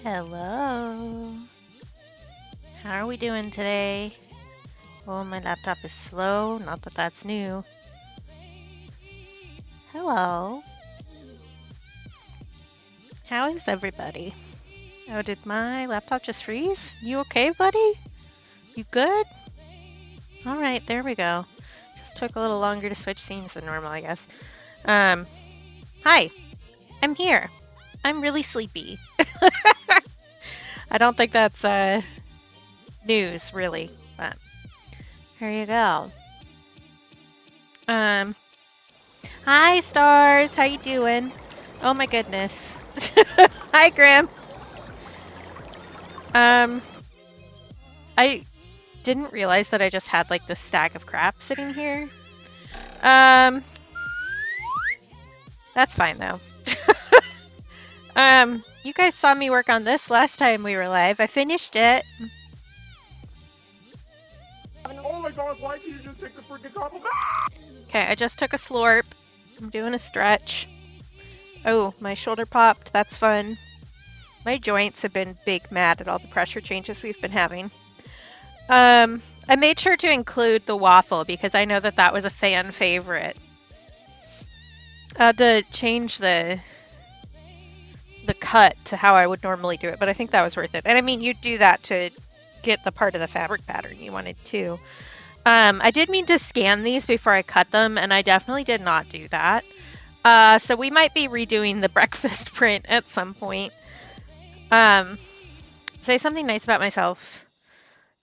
Hello. How are we doing today? Oh, my laptop is slow. Not that that's new. Hello. How is everybody? Oh, did my laptop just freeze? You okay, buddy? You good? All right, there we go. Just took a little longer to switch scenes than normal, I guess. Hi. I'm here. I'm really sleepy. I don't think that's news, really, but here you go. Hi, Stars. How you doing? Oh my goodness. Hi, Graham. I didn't realize that I just had like this stack of crap sitting here. That's fine though. You guys saw me work on this last time we were live. I finished it. Oh my god, why did you just take the freaking top of it? Okay, I just took a slurp. I'm doing a stretch. Oh, my shoulder popped. That's fun. My joints have been big mad at all the pressure changes we've been having. I made sure to include the waffle because I know that that was a fan favorite. To change the cut to how I would normally do it, but I think that was worth it. And I mean, you do that to get the part of the fabric pattern you wanted too. I did mean to scan these before I cut them, and I definitely did not do that. So we might be redoing the breakfast print at some point. Say something nice about myself.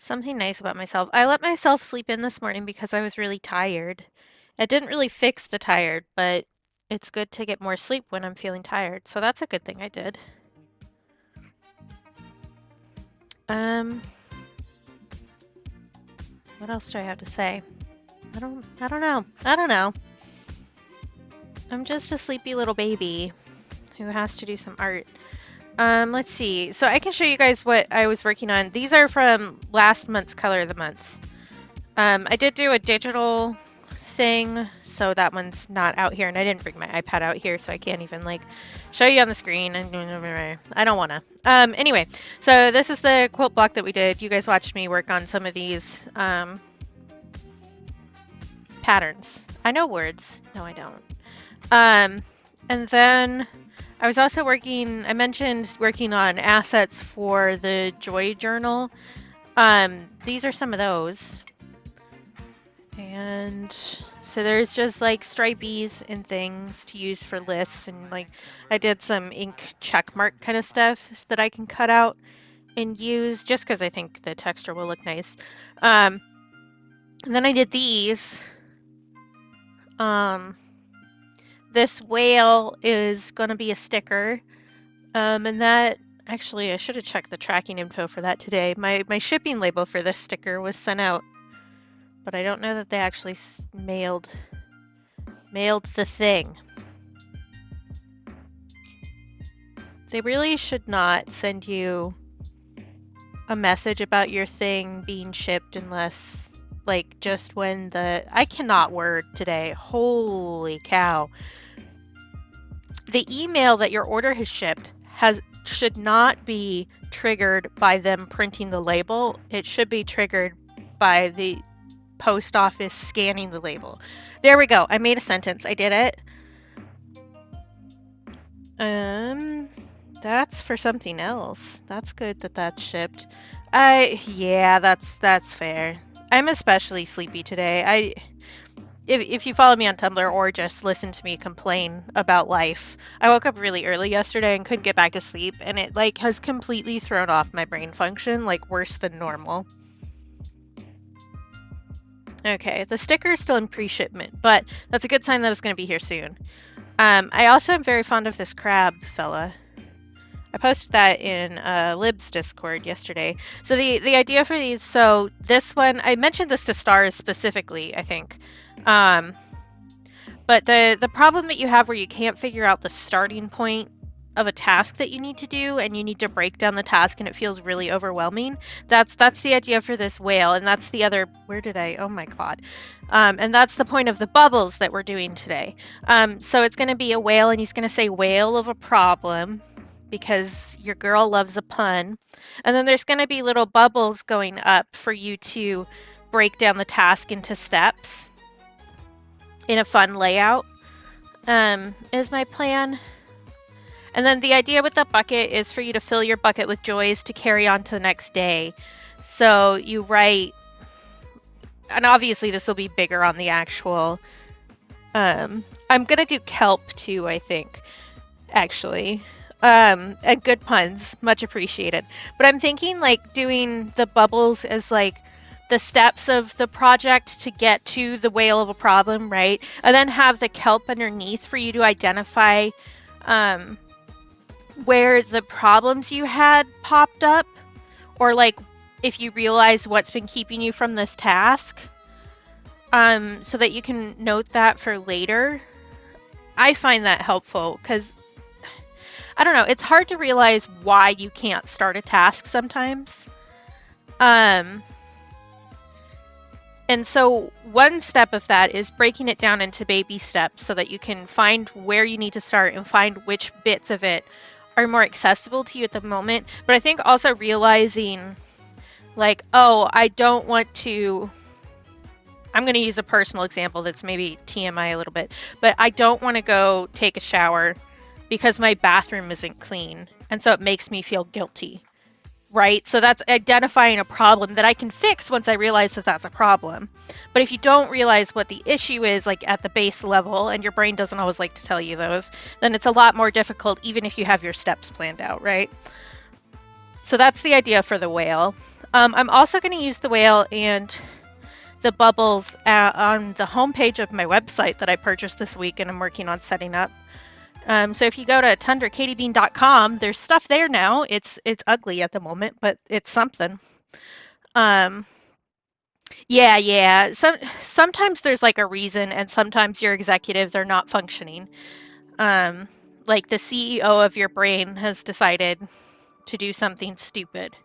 Something nice about myself. I let myself sleep in this morning because I was really tired. It didn't really fix the tired, but it's good to get more sleep when I'm feeling tired. So that's a good thing I did. What else do I have to say? I don't know. I'm just a sleepy little baby who has to do some art. Let's see. So I can show you guys what I was working on. These are from last month's Color of the Month. I did do a digital thing, so that one's not out here, and I didn't bring my iPad out here, so I can't even like show you on the screen. I don't want to. Anyway, so this is the quilt block that we did. You guys watched me work on some of these patterns. I know words. No, I don't. And then I was also working, I mentioned working on assets for the Joy Journal. These are some of those. And so there's just like stripies and things to use for lists, and like I did some ink check mark kind of stuff that I can cut out and use just because I think the texture will look nice. And then I did these. This whale is going to be a sticker. And that, actually, I should have checked the tracking info for that today. My shipping label for this sticker was sent out, but I don't know that they actually mailed the thing. They really should not send you a message about your thing being shipped unless, like, just when I cannot word today. Holy cow. The email that your order has shipped should not be triggered by them printing the label. It should be triggered by the post office scanning the label. There we go. I made a sentence. I did it. That's for something else. That's good that that's shipped. Yeah, that's fair. I'm especially sleepy today. If you follow me on Tumblr or just listen to me complain about life, I woke up really early yesterday and couldn't get back to sleep, and it like has completely thrown off my brain function, like worse than normal. Okay, the sticker is still in pre-shipment, but that's a good sign that it's going to be here soon. I also am very fond of this crab fella. I posted that in Lib's Discord yesterday. So the idea for these, so this one, I mentioned this to Stars specifically, I think. But the problem that you have where you can't figure out the starting point of a task that you need to do, and you need to break down the task, and it feels really overwhelming. That's the idea for this whale, and that's the other. Oh my god. And that's the point of the bubbles that we're doing today. So it's going to be a whale, and he's going to say whale of a problem. because your girl loves a pun. And then there's going to be little bubbles going up for you to break down the task into steps in a fun layout, is my plan. And then the idea with the bucket is for you to fill your bucket with joys to carry on to the next day. So you write, and obviously this will be bigger on the actual, I'm going to do kelp too, I think, actually. And good puns, much appreciated. But I'm thinking like doing the bubbles as like the steps of the project to get to the whale of a problem, right? And then have the kelp underneath for you to identify where the problems you had popped up, or like if you realize what's been keeping you from this task, so that you can note that for later. I find that helpful because I don't know, it's hard to realize why you can't start a task sometimes. And so one step of that is breaking it down into baby steps so that you can find where you need to start and find which bits of it are more accessible to you at the moment. But I think also realizing like, oh, I don't want to, I'm going to use a personal example that's maybe TMI a little bit, but I don't want to go take a shower because my bathroom isn't clean. And so it makes me feel guilty, right? So that's identifying a problem that I can fix once I realize that that's a problem. But if you don't realize what the issue is, like at the base level, and your brain doesn't always like to tell you those, then it's a lot more difficult even if you have your steps planned out, right? So that's the idea for the whale. I'm also going to use the whale and the bubbles on the homepage of my website that I purchased this week and I'm working on setting up. So if you go to tundrakatiebean.com, there's stuff there now. It's ugly at the moment, but it's something. Yeah. Sometimes there's like a reason, and sometimes your executives are not functioning. Like the CEO of your brain has decided to do something stupid,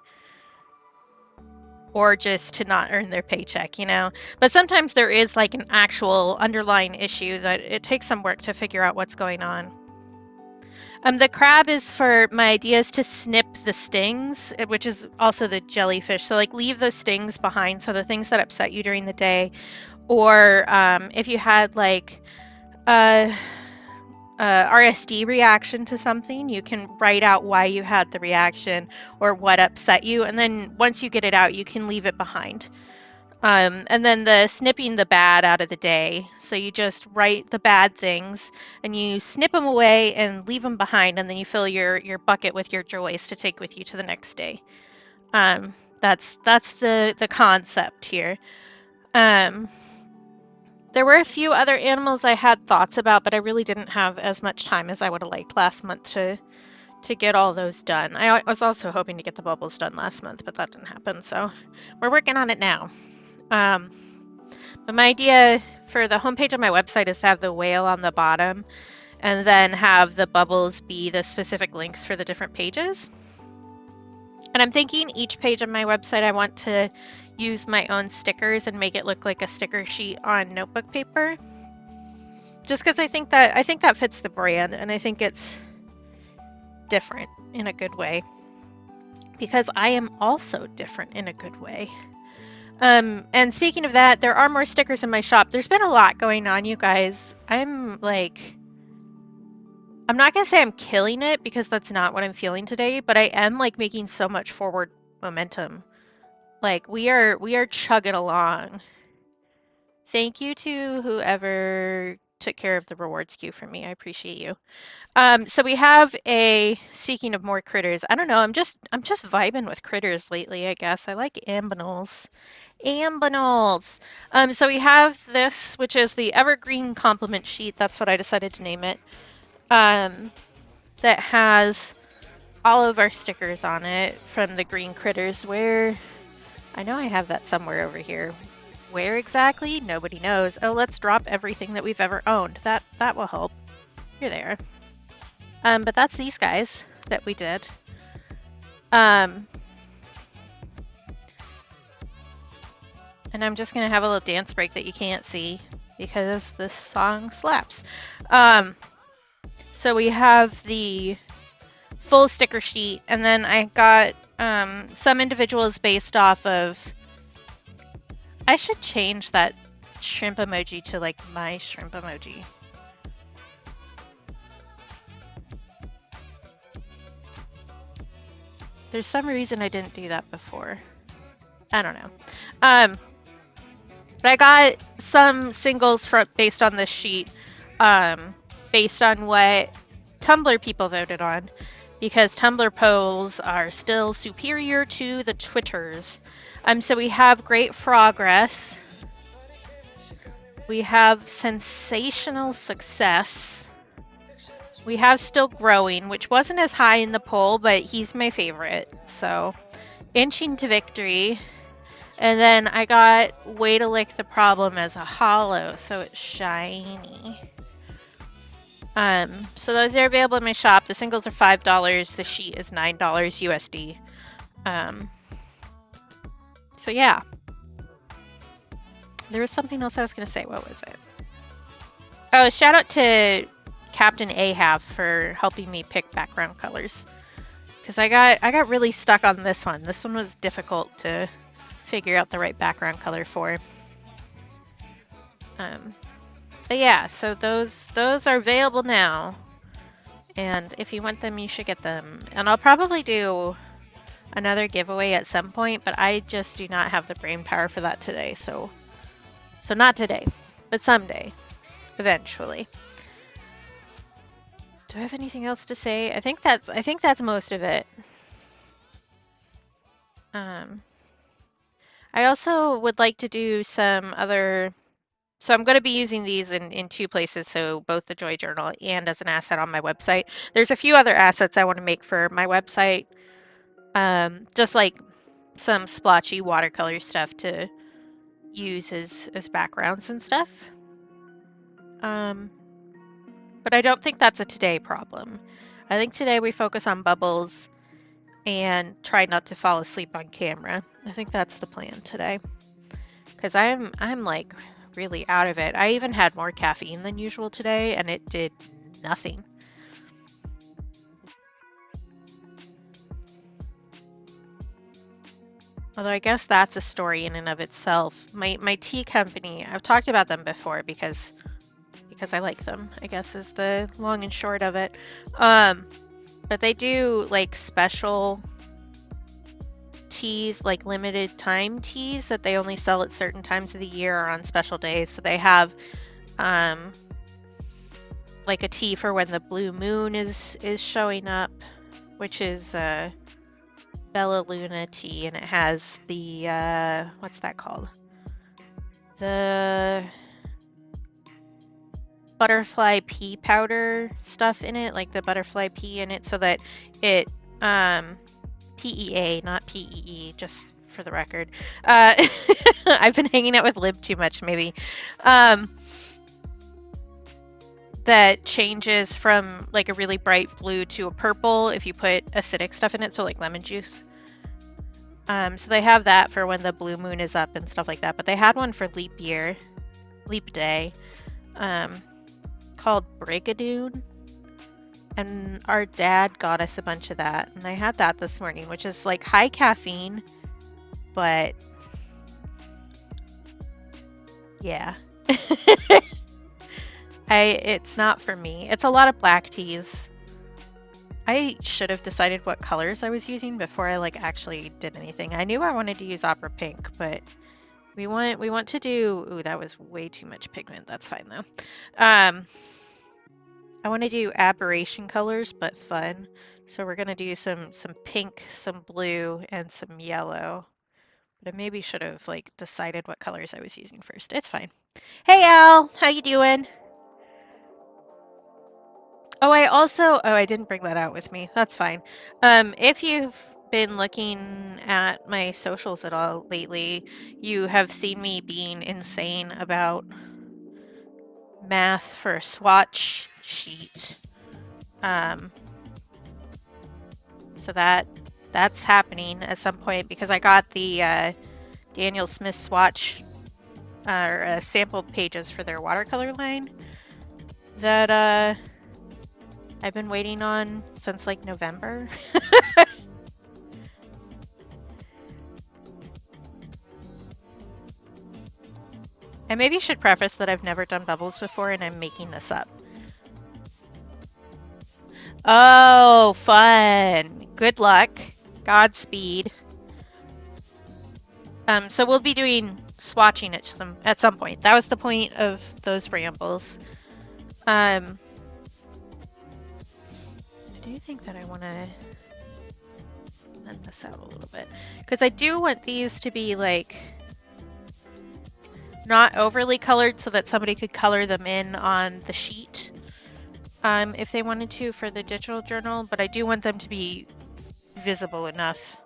or just to not earn their paycheck, you know? But sometimes there is like an actual underlying issue that it takes some work to figure out what's going on. The crab is for my ideas to snip the stings, which is also the jellyfish. So like leave the stings behind. So the things that upset you during the day, or if you had like a RSD reaction to something, you can write out why you had the reaction or what upset you. And then once you get it out, you can leave it behind. And then the snipping the bad out of the day. So you just write the bad things and you snip them away and leave them behind, and then you fill your bucket with your joys to take with you to the next day. That's the concept here. There were a few other animals I had thoughts about, but I really didn't have as much time as I would have liked last month to get all those done. I was also hoping to get the bubbles done last month, but that didn't happen. So we're working on it now. But my idea for the homepage of my website is to have the whale on the bottom and then have the bubbles be the specific links for the different pages. And I'm thinking each page of my website I want to use my own stickers and make it look like a sticker sheet on notebook paper. Just because I think that fits the brand, and I think it's different in a good way. Because I am also different in a good way. And speaking of that, there are more stickers in my shop. There's been a lot going on, you guys. I'm not gonna say I'm killing it because that's not what I'm feeling today, but I am like making so much forward momentum. Like we are chugging along. Thank you to whoever took care of the rewards queue for me. I appreciate you. So we have speaking of more critters, I don't know, I'm just vibing with critters lately, I guess. I like ambinals. So we have this, which is the evergreen compliment sheet. That's what I decided to name it. That has all of our stickers on it from the green critters. Where, I know I have that somewhere over here. Where exactly? Nobody knows. Oh, let's drop everything that we've ever owned. That will help. You're there. But that's these guys that we did. And I'm just gonna have a little dance break that you can't see because this song slaps. So we have the full sticker sheet, and then I got some individuals based off of. I should change that shrimp emoji to like my shrimp emoji. There's some reason I didn't do that before. I don't know. But I got some singles based on this sheet, based on what Tumblr people voted on, because Tumblr polls are still superior to the Twitters. So we have Great Progress. We have Sensational Success. We have Still Growing, which wasn't as high in the poll, but he's my favorite. So, Inching to Victory. And then I got Way to Lick the Problem as a hollow, so it's shiny. So those are available in my shop. The singles are $5. The sheet is $9 USD. So yeah. There was something else I was going to say. What was it? Oh, shout out to Captain Ahab for helping me pick background colors. Because I got really stuck on this one. This one was difficult to figure out the right background color for. But yeah, so those are available now. And if you want them, you should get them. And I'll probably do another giveaway at some point, but I just do not have the brain power for that today. So not today, but someday, eventually. Do I have anything else to say? I think that's most of it. I also would like to do some other. So I'm going to be using these in two places, so both the Joy Journal and as an asset on my website. There's a few other assets I want to make for my website, just like some splotchy watercolor stuff to use as backgrounds and stuff. But I don't think that's a today problem. I think today we focus on bubbles and try not to fall asleep on camera. I think that's the plan today. Because I'm like really out of it. I even had more caffeine than usual today and it did nothing. Although I guess that's a story in and of itself. My tea company, I've talked about them before because I like them, I guess is the long and short of it. But they do like special teas, like limited time teas that they only sell at certain times of the year or on special days. So they have like a tea for when the blue moon is showing up, which is Bella Luna tea, and it has the what's that called? The butterfly pea powder stuff in it, like the butterfly pea in it, so that it PEA, not PEE, just for the record. I've been hanging out with Lib too much, maybe. That changes from like a really bright blue to a purple if you put acidic stuff in it, so like lemon juice. So they have that for when the blue moon is up and stuff like that. But they had one for leap day, called Brigadoon. And our dad got us a bunch of that. And I had that this morning, which is like high caffeine, but yeah. It's not for me. It's a lot of black teas. I should have decided what colors I was using before I like actually did anything. I knew I wanted to use opera pink, but we want to do. Ooh, that was way too much pigment. That's fine though. I want to do aberration colors, but fun. So we're gonna do some pink, some blue, and some yellow. But I maybe should have like decided what colors I was using first. It's fine. Hey Al, how you doing? Oh, I didn't bring that out with me. That's fine. If you've been looking at my socials at all lately, you have seen me being insane about math for a swatch sheet. So that's happening at some point because I got the Daniel Smith swatch or sample pages for their watercolor line that I've been waiting on since like November. I maybe should preface that I've never done bubbles before and I'm making this up. Oh, fun. Good luck. Godspeed. So we'll be doing swatching at some point. That was the point of those rambles. I do think that I want to blend this out a little bit because I do want these to be like not overly colored so that somebody could color them in on the sheet if they wanted to for the digital journal, but I do want them to be visible enough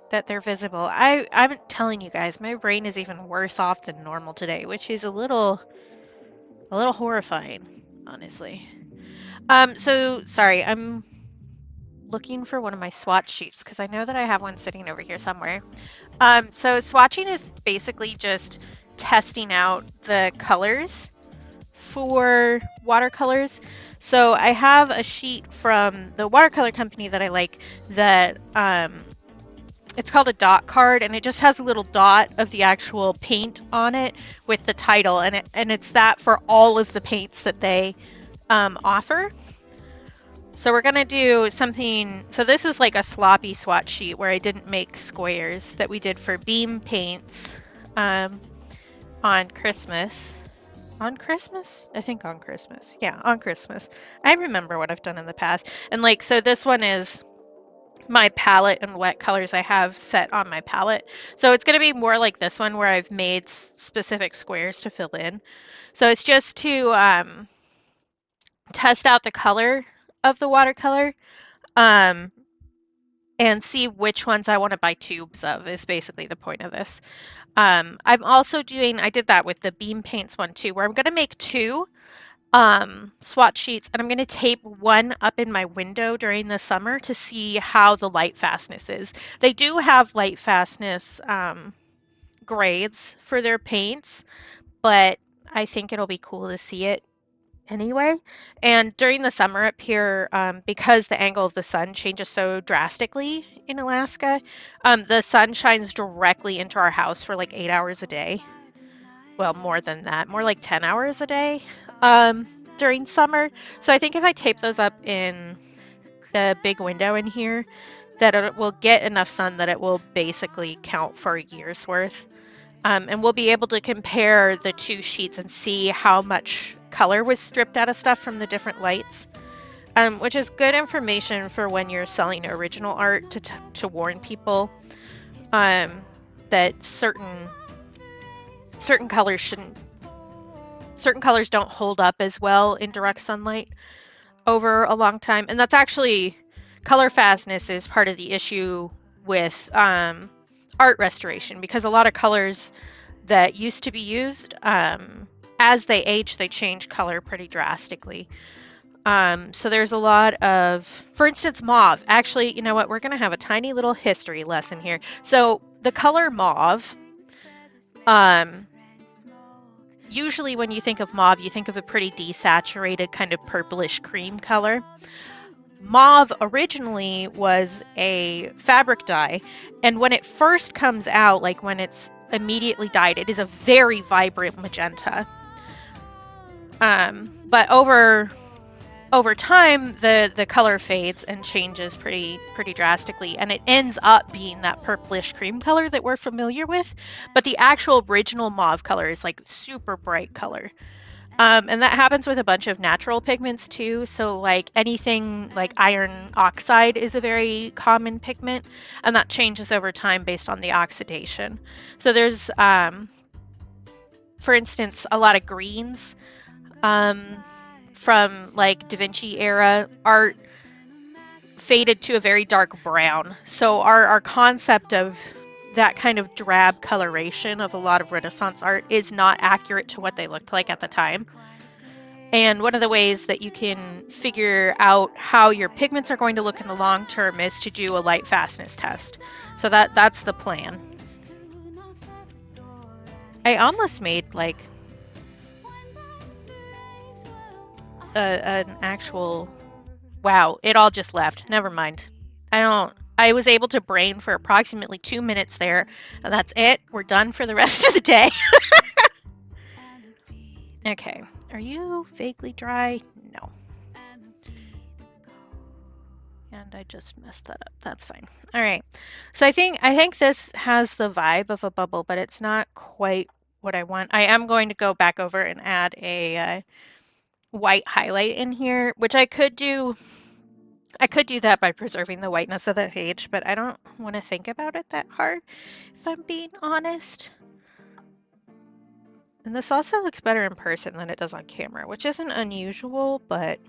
that they're visible. I'm telling you guys, my brain is even worse off than normal today, which is a little horrifying, honestly. So sorry, I'm looking for one of my swatch sheets because I know that I have one sitting over here somewhere. So swatching is basically just testing out the colors for watercolors. So I have a sheet from the watercolor company that I like that it's called a dot card, and it just has a little dot of the actual paint on it with the title, and it's that for all of the paints that they offer. So we're gonna do something. So this is like a sloppy swatch sheet where I didn't make squares that we did for beam paints on Christmas. On Christmas? I think on Christmas. Yeah, on Christmas. I remember what I've done in the past. And like, so this one is my palette and what colors I have set on my palette. So it's going to be more like this one where I've made specific squares to fill in. So it's just to test out the color of the watercolor and see which ones I want to buy tubes of is basically the point of this. I'm also doing, I did that with the beam paints one too, where I'm going to make two swatch sheets, and I'm going to tape one up in my window during the summer to see how the light fastness is. They do have light fastness grades for their paints, but I think it'll be cool to see it anyway. And during the summer up here, because the angle of the sun changes so drastically in Alaska, the sun shines directly into our house for like 8 hours a day. Well, more than that, more like 10 hours a day during summer. So I think if I tape those up in the big window in here, that it will get enough sun that it will basically count for a year's worth. And we'll be able to compare the two sheets and see how much color was stripped out of stuff from the different lights, which is good information for when you're selling original art to warn people that certain colors don't hold up as well in direct sunlight over a long time. And that's actually, color fastness is part of the issue with art restoration, because a lot of colors that used to be used, as they age, they change color pretty drastically. So there's a lot of, for instance, mauve. Actually, you know what? We're going to have a tiny little history lesson here. So the color mauve, usually when you think of mauve, you think of a pretty desaturated kind of purplish cream color. Mauve originally was a fabric dye, and when it first comes out, like when it's immediately dyed, it is a very vibrant magenta. But over time, the color fades and changes pretty drastically, and it ends up being that purplish cream color that we're familiar with. But the actual original mauve color is like super bright color. And that happens with a bunch of natural pigments too. So like anything like iron oxide is a very common pigment, and that changes over time based on the oxidation. So there's, for instance, a lot of greens from like Da Vinci era art faded to a very dark brown. So our concept of that kind of drab coloration of a lot of Renaissance art is not accurate to what they looked like at the time. And one of the ways that you can figure out how your pigments are going to look in the long term is to do a light fastness test. So that's the plan. I almost made like an actual... Wow, it all just left. Never mind. I was able to brain for approximately 2 minutes there, and that's it. We're done for the rest of the day. Okay, are you vaguely dry? No. And I just messed that up. That's fine. All right. So I think this has the vibe of a bubble, but it's not quite what I want. I am going to go back over and add a white highlight in here, which I could do. I could do that by preserving the whiteness of the page, but I don't want to think about it that hard, if I'm being honest. And this also looks better in person than it does on camera, which isn't unusual, but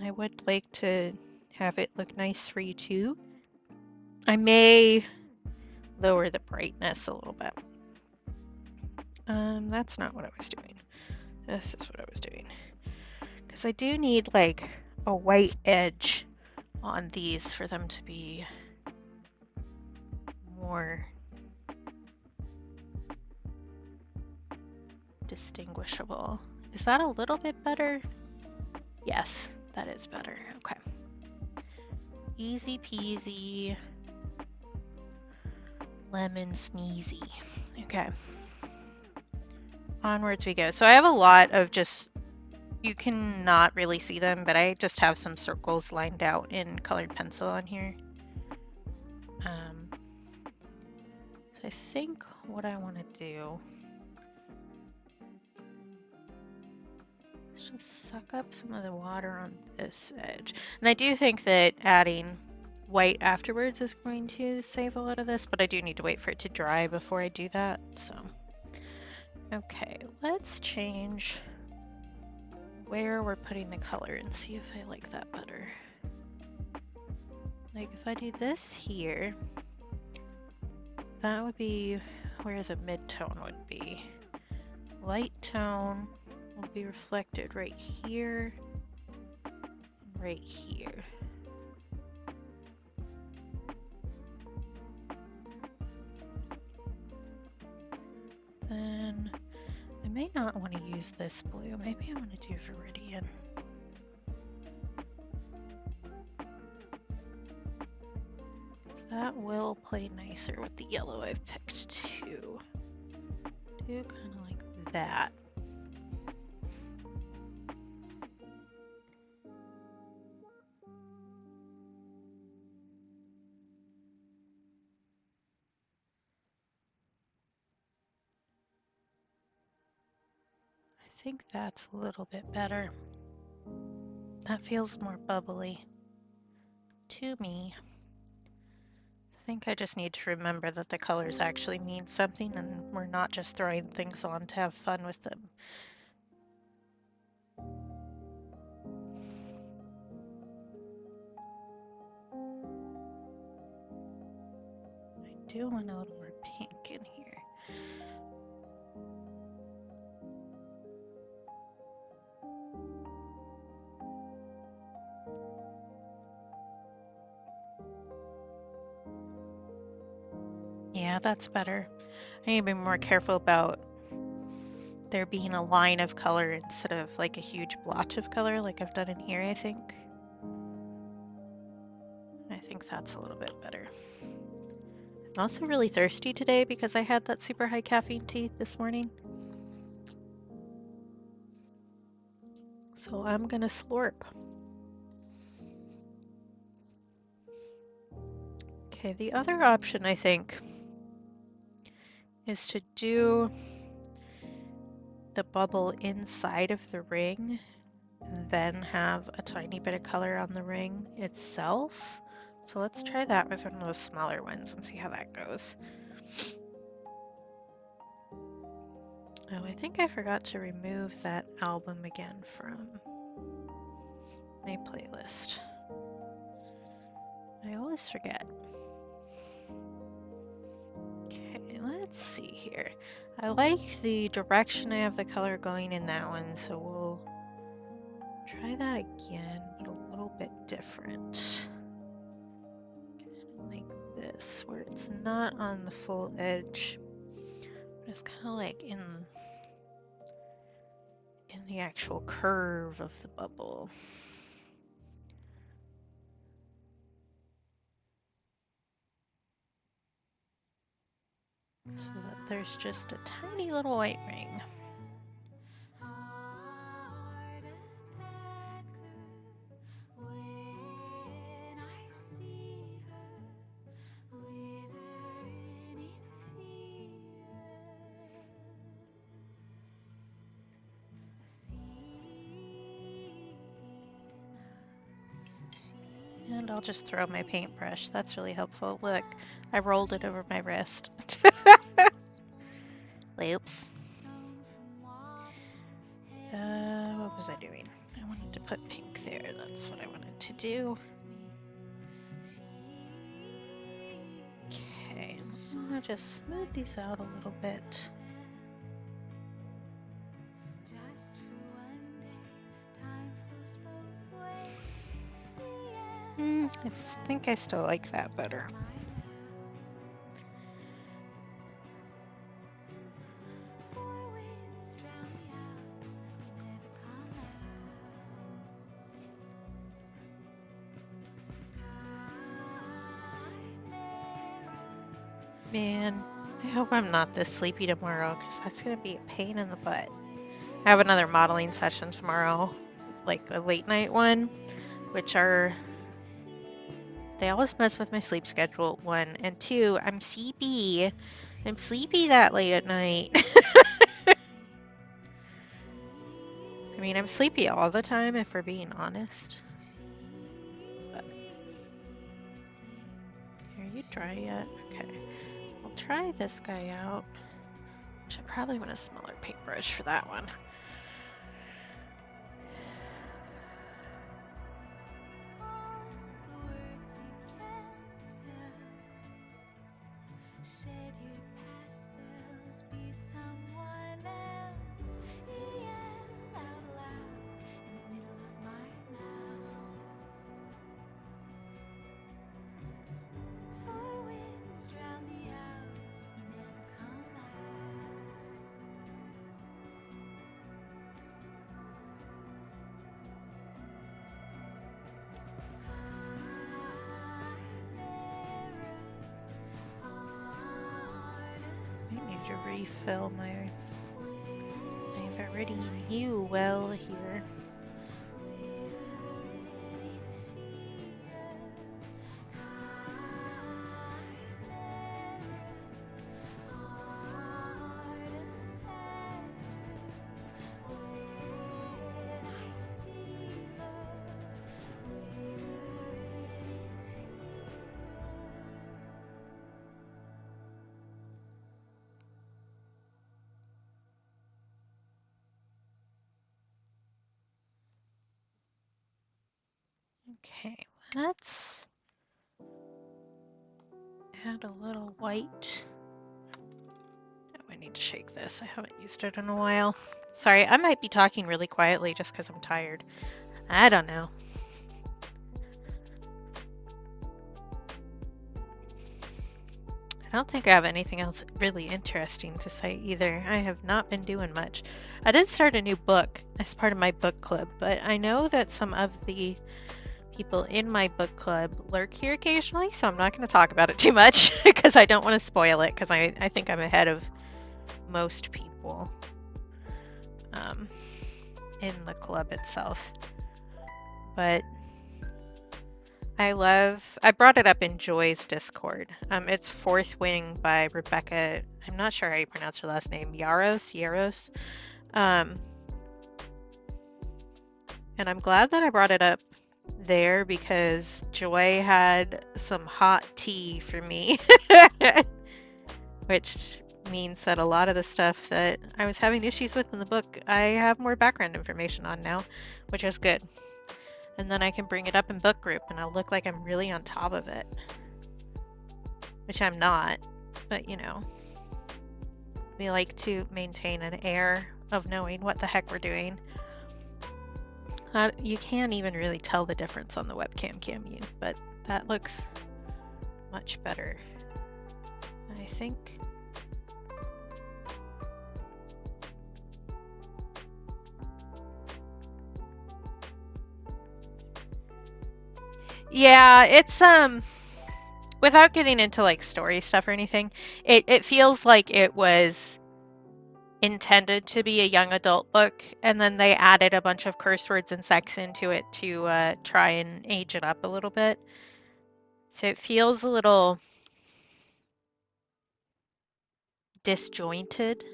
I would like to have it look nice for you too. I may lower the brightness a little bit. That's not what I was doing. This is what I was doing. Because I do need like a white edge on these for them to be more distinguishable. Is that a little bit better? Yes, that is better. Okay. Easy peasy. Lemon sneezy. Okay. Onwards we go. So I have a lot of just, you cannot really see them, but I just have some circles lined out in colored pencil on here. So I think what I want to do is just suck up some of the water on this edge. And I do think that adding white afterwards is going to save a lot of this, but I do need to wait for it to dry before I do that. So, okay, let's change where we're putting the color and see if I like that better. Like if I do this here, that would be where the mid-tone would be. Light tone will be reflected right here and right here. Then I may not want to use this blue. Maybe I want to do Viridian. That will play nicer with the yellow I've picked too. Do kind of like that. I think that's a little bit better. That feels more bubbly to me. I think I just need to remember that the colors actually mean something and we're not just throwing things on to have fun with them. I do want a little more pink in here. Yeah, that's better. I need to be more careful about there being a line of color instead of like a huge blotch of color like I've done in here, I think. I think that's a little bit better. I'm also really thirsty today because I had that super high caffeine tea this morning. So I'm gonna slurp. Okay, the other option I think is to do the bubble inside of the ring and then have a tiny bit of color on the ring itself. So let's try that with one of those smaller ones and see how that goes. Oh, I think I forgot to remove that album again from my playlist. I always forget. Okay, let's see here. I like the direction I have the color going in that one, so we'll try that again, but a little bit different. Like this, where it's not on the full edge, but it's kind of like in in the actual curve of the bubble. So that there's just a tiny little white ring. And I'll just throw my paintbrush. That's really helpful. Look, I rolled it over my wrist. Oops. What was I doing? I wanted to put pink there. That's what I wanted to do. Okay, I'm gonna just smooth these out a little bit. I think I still like that better. Man, I hope I'm not this sleepy tomorrow because that's going to be a pain in the butt. I have another modeling session tomorrow, like a late night one, which they always mess with my sleep schedule, 1, and 2, I'm sleepy. I'm sleepy that late at night. I mean, I'm sleepy all the time if we're being honest. But are you dry yet? Okay. I'll try this guy out. Should probably want a smaller paintbrush for that one. I need to refill my viridian hue well here. Okay, let's add a little white. Oh, I need to shake this. I haven't used it in a while. Sorry, I might be talking really quietly just because I'm tired. I don't know. I don't think I have anything else really interesting to say either. I have not been doing much. I did start a new book as part of my book club, but I know that some of the people in my book club lurk here occasionally, so I'm not going to talk about it too much because I don't want to spoil it because I think I'm ahead of most people in the club itself. But I brought it up in Joy's Discord. It's Fourth Wing by Rebecca. I'm not sure how you pronounce her last name. Yaros. And I'm glad that I brought it up there because Joy had some hot tea for me, which means that a lot of the stuff that I was having issues with in the book, I have more background information on now, which is good. And then I can bring it up in book group and I'll look like I'm really on top of it, which I'm not, but you know, we like to maintain an air of knowing what the heck we're doing. You can't even really tell the difference on the webcam, can you? But that looks much better, I think. Yeah, it's without getting into like story stuff or anything, it feels like it was intended to be a young adult book, and then they added a bunch of curse words and sex into it to try and age it up a little bit. So it feels a little disjointed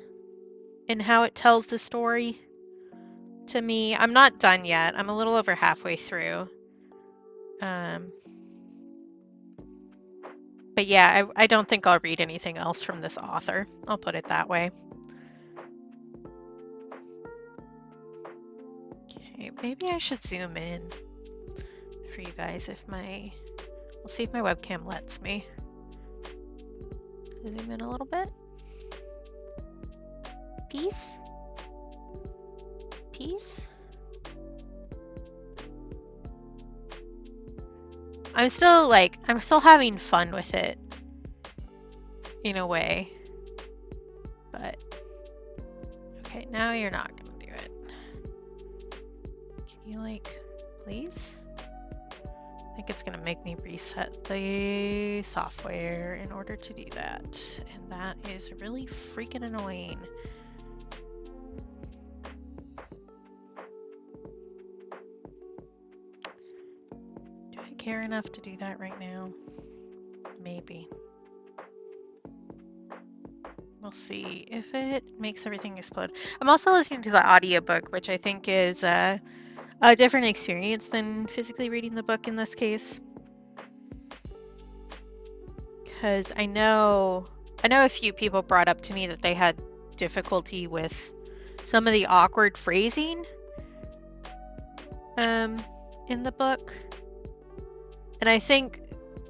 in how it tells the story to me. I'm not done yet. I'm a little over halfway through. Um, but yeah, I don't think I'll read anything else from this author. I'll put it that way. Okay, maybe I should zoom in for you guys if my... We'll see if my webcam lets me. Zoom in a little bit. Peace? Peace? I'm still having fun with it in a way. But okay, now you're not gonna do it. Can you please? I think it's gonna make me reset the software in order to do that. And that is really freaking annoying. Do I care enough to do that right now? Maybe. We'll see if it makes everything explode. I'm also listening to the audiobook, which I think is a different experience than physically reading the book in this case. Because I know a few people brought up to me that they had difficulty with some of the awkward phrasing in the book. And I think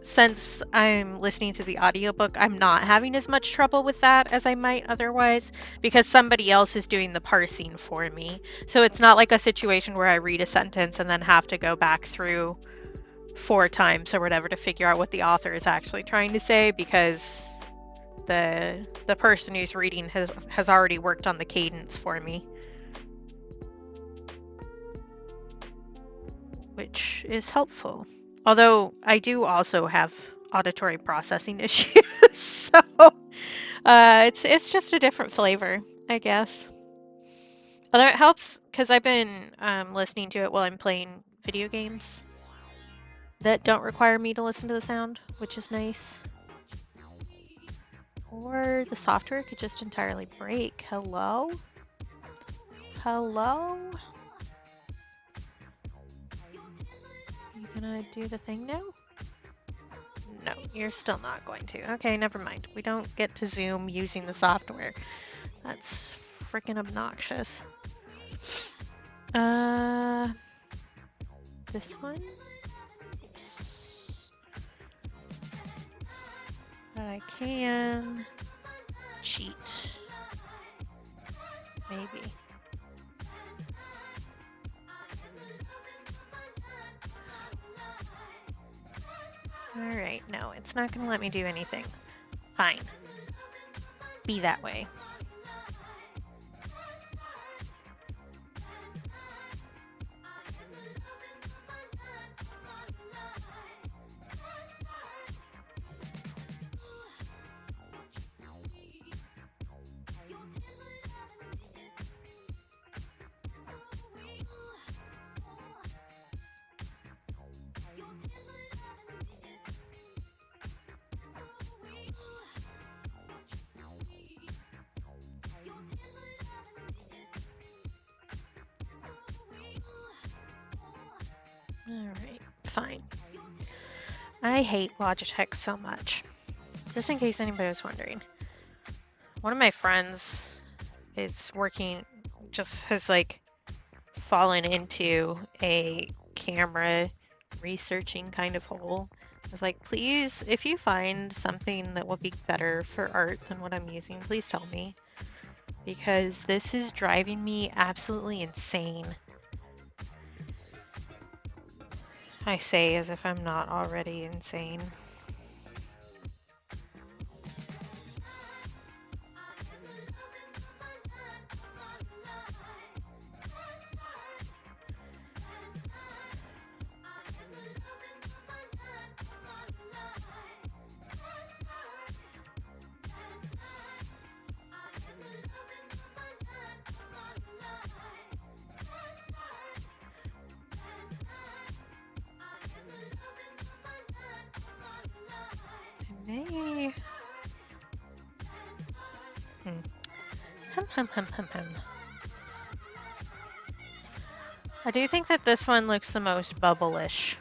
since I'm listening to the audiobook, I'm not having as much trouble with that as I might otherwise, because somebody else is doing the parsing for me. So it's not like a situation where I read a sentence and then have to go back through 4 times or whatever to figure out what the author is actually trying to say, because the person who's reading has already worked on the cadence for me, which is helpful. Although I do also have auditory processing issues, so it's just a different flavor, I guess. Although it helps because I've been listening to it while I'm playing video games that don't require me to listen to the sound, which is nice. Or the software could just entirely break. Hello? Hello? You gonna do the thing now? No, you're still not going to. Okay, never mind. We don't get to zoom using the software. That's freaking obnoxious. This one? Oops. But I can cheat. Maybe. Alright, no, it's not gonna let me do anything. Fine. Be that way. Alright, fine. I hate Logitech so much. Just in case anybody was wondering. One of my friends is working, just has fallen into a camera researching kind of hole. I was like, please, if you find something that will be better for art than what I'm using, please tell me. Because this is driving me absolutely insane. I say as if I'm not already insane. Hey. Hum, hum, hum, hum, hum. I do think that this one looks the most bubblish.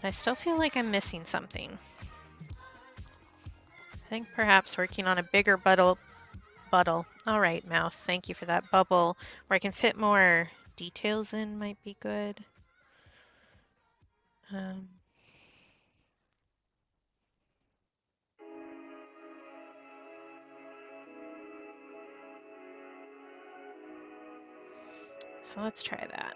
But I still feel like I'm missing something. I think perhaps working on a bigger bubble. All right, mouth. Thank you for that bubble. Where I can fit more details in might be good. So let's try that.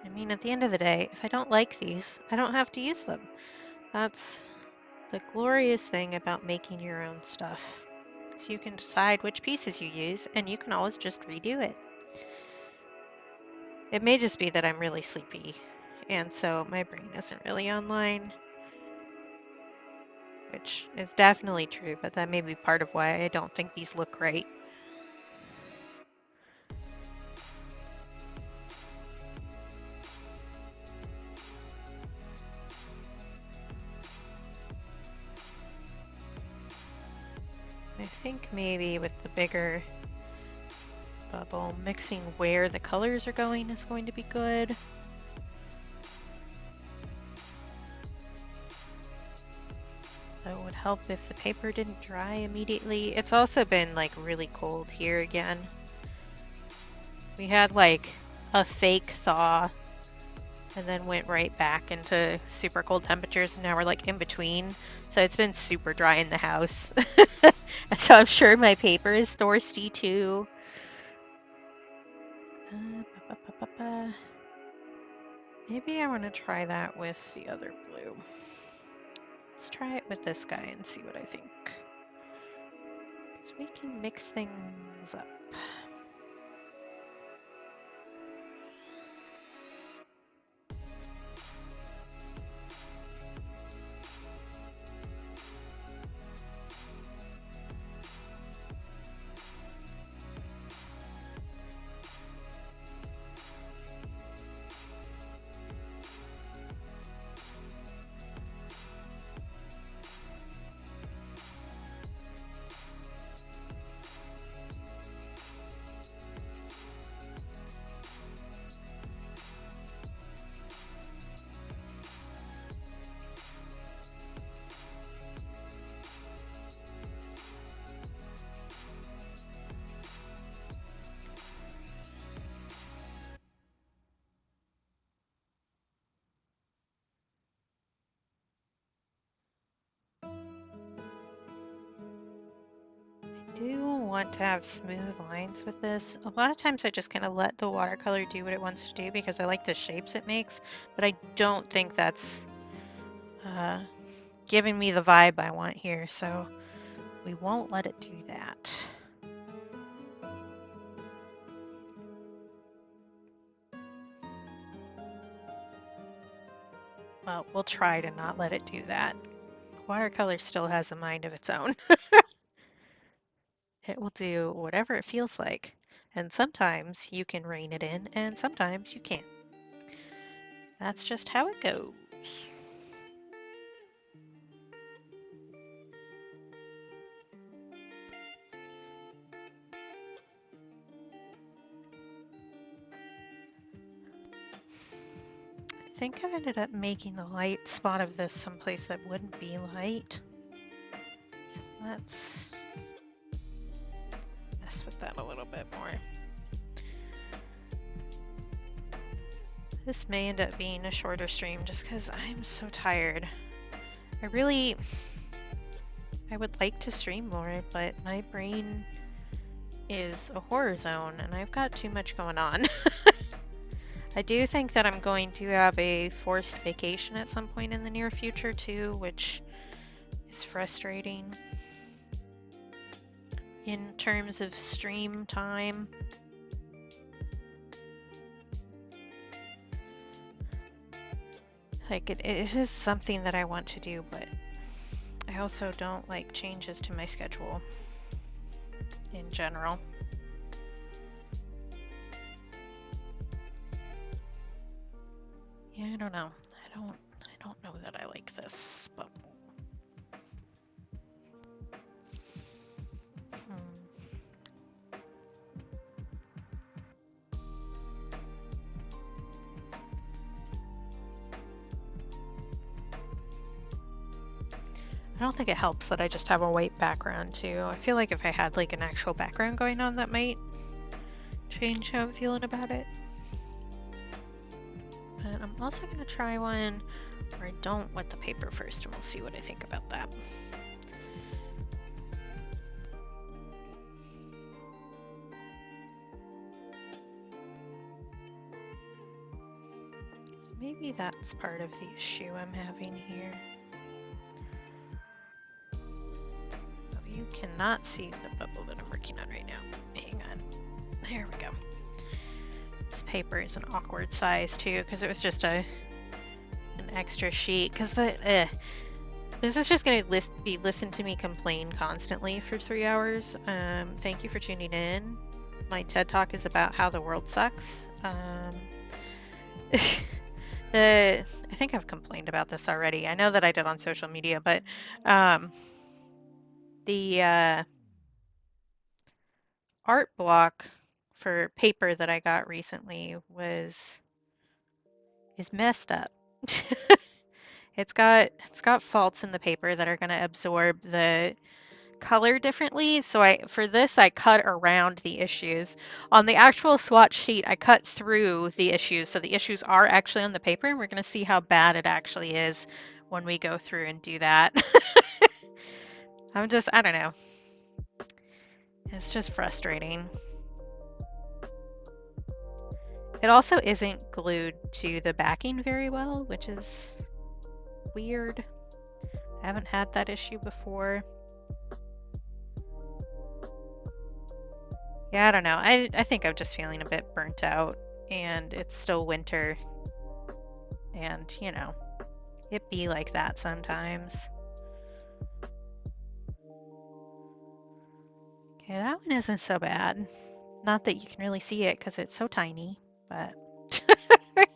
I mean, at the end of the day, if I don't like these, I don't have to use them. That's the glorious thing about making your own stuff. So you can decide which pieces you use, and you can always just redo it. It may just be that I'm really sleepy, and so my brain isn't really online, which is definitely true, but that may be part of why I don't think these look right. I think maybe with the bigger bubble, mixing where the colors are going is going to be good. That would help if the paper didn't dry immediately. It's also been like really cold here again. We had like a fake thaw and then went right back into super cold temperatures, and now we're like in between. So it's been super dry in the house. And so I'm sure my paper is thirsty too. Maybe I want to try that with the other blue. Let's try it with this guy and see what I think. So we can mix things up. Do want to have smooth lines with this. A lot of times I just kind of let the watercolor do what it wants to do because I like the shapes it makes, but I don't think that's giving me the vibe I want here, so we won't let it do that. Well, we'll try to not let it do that. Watercolor still has a mind of its own. It will do whatever it feels like. And sometimes you can rein it in, and sometimes you can't. That's just how it goes. I think I ended up making the light spot of this someplace that wouldn't be light. So let's mess with that a little bit more. This may end up being a shorter stream just because I'm so tired. I would like to stream more, but my brain is a horror zone and I've got too much going on. I do think that I'm going to have a forced vacation at some point in the near future too, which is frustrating in terms of stream time. Like, it is something that I want to do, but I also don't like changes to my schedule in general. don't know. I don't know that I like this bubble. I don't think it helps that I just have a white background too. I feel like if I had like an actual background going on, that might change how I'm feeling about it. But I'm also gonna try one where I don't wet the paper first, and we'll see what I think about that. So maybe that's part of the issue I'm having here. Oh, you cannot see the bubble that I'm working on right now. Hang on. There we go. This paper is an awkward size too, because it was just an extra sheet. Because this is just going to be listened to me complain constantly for 3 hours. Thank you for tuning in. My TED Talk is about how the world sucks. I think I've complained about this already. I know that I did on social media, but the art block for paper that I got recently is messed up. It's got faults in the paper that are going to absorb the color differently. So for this I cut around the issues. On the actual swatch sheet, I cut through the issues, so the issues are actually on the paper, and we're going to see how bad it actually is when we go through and do that. I don't know. It's just frustrating. It also isn't glued to the backing very well, which is weird. I haven't had that issue before. Yeah, I don't know. I think I'm just feeling a bit burnt out, and it's still winter, and you know, it be like that sometimes. Okay, that one isn't so bad. Not that you can really see it because it's so tiny, but I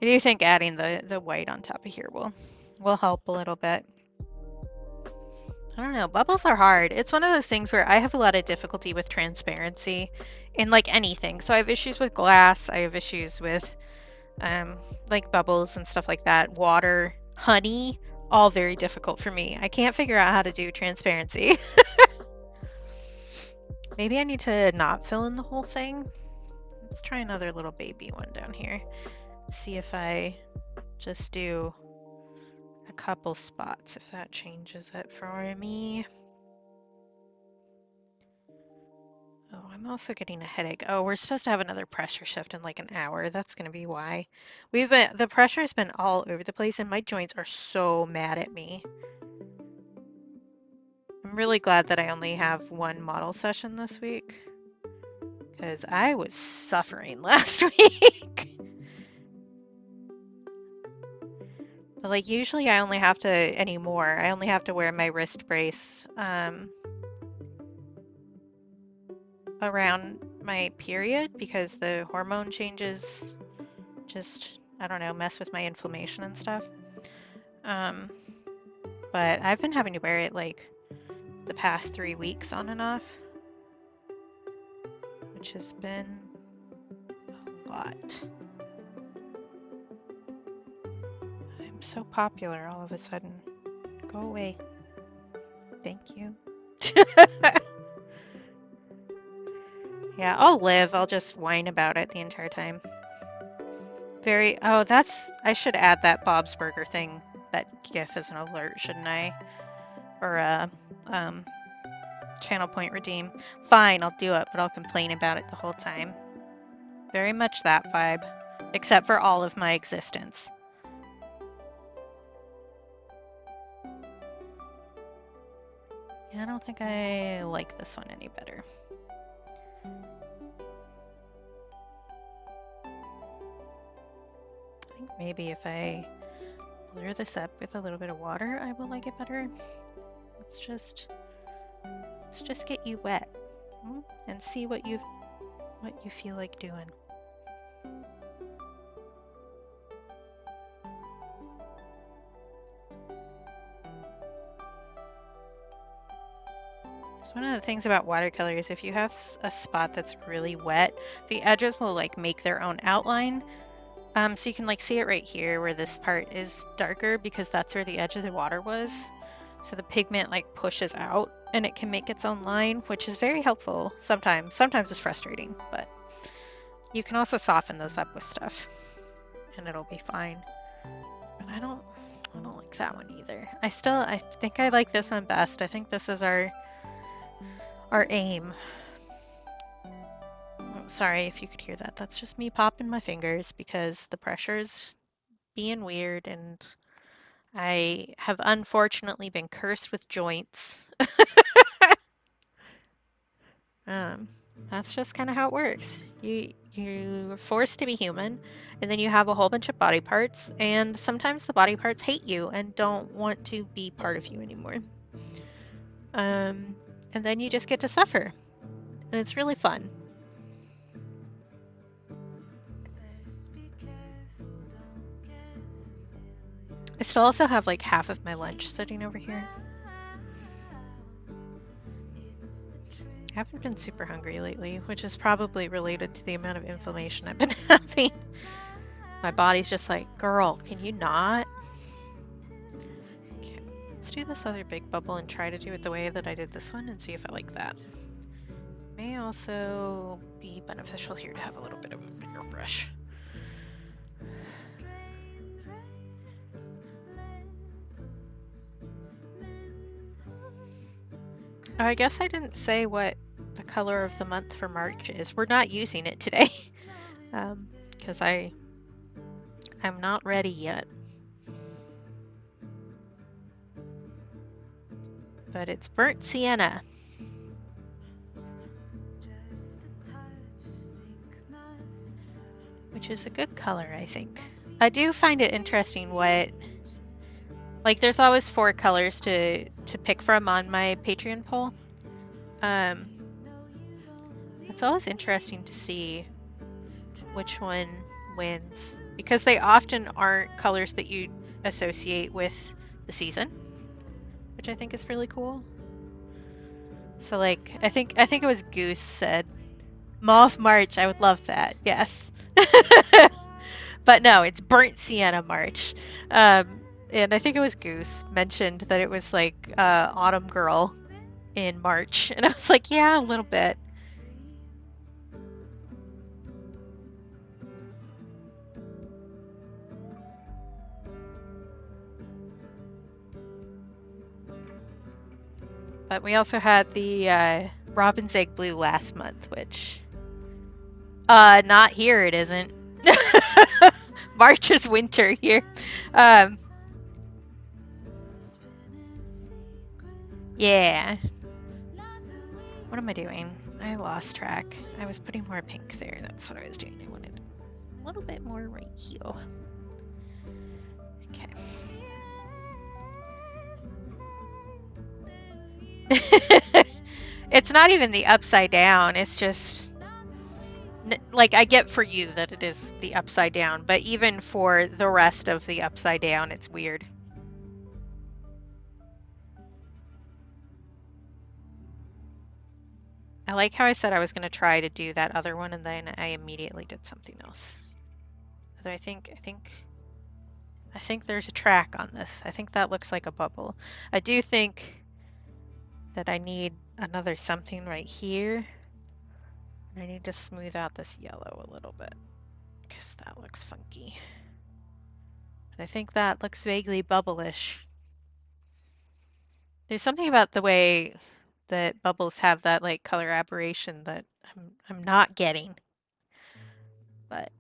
do think adding the white on top of here will help a little bit. I don't know, bubbles are hard. It's one of those things where I have a lot of difficulty with transparency in like anything. So I have issues with glass, I have issues with like bubbles and stuff like that, water, honey, all very difficult for me. I can't figure out how to do transparency. Maybe I need to not fill in the whole thing. Let's try another little baby one down here. See if I just do a couple spots, if that changes it for me. Oh, I'm also getting a headache. Oh, we're supposed to have another pressure shift in like an hour. That's gonna be why. The pressure's been all over the place, and my joints are so mad at me. I'm really glad that I only have one model session this week, because I was suffering last week. But like usually I only have to I only have to wear my wrist brace around my period, because the hormone changes just, I don't know, mess with my inflammation and stuff. But I've been having to wear it like the past 3 weeks on and off, which has been a lot. I'm so popular all of a sudden. Go away. Thank you. Yeah, I'll live. I'll just whine about it the entire time. I should add that Bob's Burger thing, that GIF as an alert, shouldn't I? Or channel point redeem. Fine, I'll do it, but I'll complain about it the whole time. Very much that vibe, except for all of my existence. Yeah, I don't think I like this one any better. I think maybe if I blur this up with a little bit of water, I will like it better. Let's just get you wet and see what you feel like doing. So one of the things about watercolors, if you have a spot that's really wet, the edges will like make their own outline. So you can like see it right here where this part is darker because that's where the edge of the water was. So the pigment like pushes out and it can make its own line, which is very helpful sometimes. Sometimes it's frustrating, but you can also soften those up with stuff and it'll be fine. But I don't like that one either. I think I like this one best. I think this is our aim. Oh, sorry if you could hear that. That's just me popping my fingers because the pressure's being weird and I have unfortunately been cursed with joints. Um, that's just kind of how it works. You're forced to be human, and then you have a whole bunch of body parts, and sometimes the body parts hate you and don't want to be part of you anymore. And then you just get to suffer, and it's really fun. I still also have like half of my lunch sitting over here. I haven't been super hungry lately, which is probably related to the amount of inflammation I've been having. My body's just like, girl, can you not? Okay, let's do this other big bubble and try to do it the way that I did this one and see if I like that. May also be beneficial here to have a little bit of a bigger brush. Oh, I guess I didn't say what the color of the month for March is. We're not using it today because I'm not ready yet. But it's burnt sienna, which is a good color, I think. I do find it interesting what, like, there's always 4 colors to pick from on my Patreon poll. It's always interesting to see which one wins because they often aren't colors that you associate with the season, which I think is really cool. So like I think it was Goose said Mauve March. I would love that. Yes. But no, it's burnt sienna March. And I think it was Goose mentioned that it was like Autumn Girl in March. And I was like, yeah, a little bit. But we also had the Robin's Egg Blue last month, which not here it isn't. March is winter here. Yeah. What am I doing? I lost track. I was putting more pink there. That's what I was doing. I wanted a little bit more right here. Okay. It's not even the upside down. It's just like I get for you that it is the upside down, but even for the rest of the upside down, it's weird. I like how I said I was going to try to do that other one and then I immediately did something else. Although I think there's a track on this. I think that looks like a bubble. I do think that I need another something right here. I need to smooth out this yellow a little bit because that looks funky. But I think that looks vaguely bubble-ish. There's something about the way that bubbles have that like color aberration that I'm not getting. But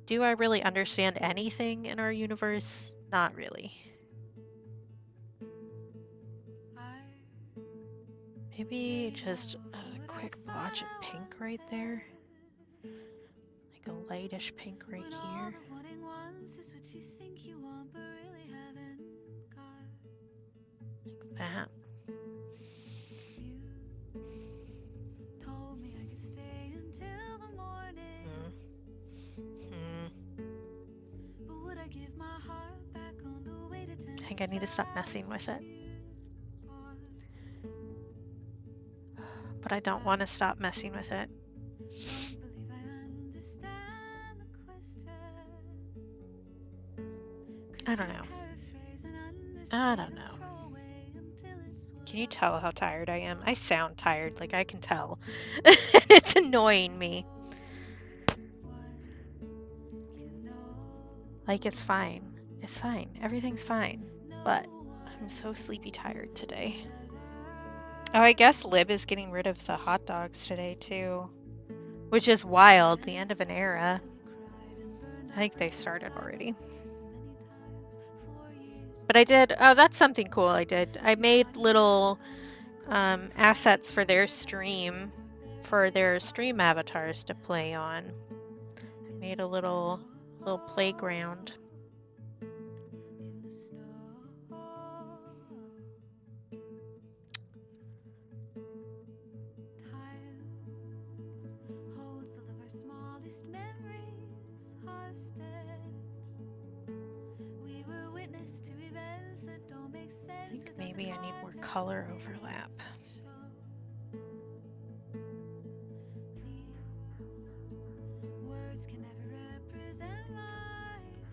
do I really understand anything in our universe? Not really. Maybe just a quick blotch of pink right there. Like a lightish pink right here. Like that. I think I need to stop messing with it. but I don't want to stop messing with it. I don't know. I don't know. Can you tell how tired I am? I sound tired, like I can tell. It's annoying me. Like it's fine. It's fine. Everything's fine. But I'm so sleepy tired today. Oh, I guess Lib is getting rid of the hot dogs today too. Which is wild. The end of an era. I think they started already. But I did, oh, that's something cool I did. I made little assets for their stream avatars to play on. I made a little playground. I think maybe I need more color overlap.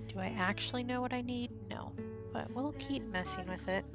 Do I actually know what I need? No, but we'll keep messing with it.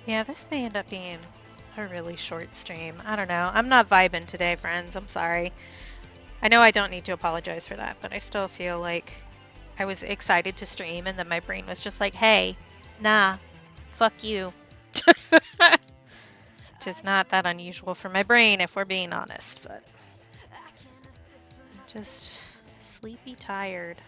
Yeah, this may end up being a really short stream. I don't know. I'm not vibing today, friends. I'm sorry. I know I don't need to apologize for that, but I still feel like I was excited to stream and then my brain was just like, hey, nah, fuck you. Which is not that unusual for my brain if we're being honest, but I'm just sleepy tired.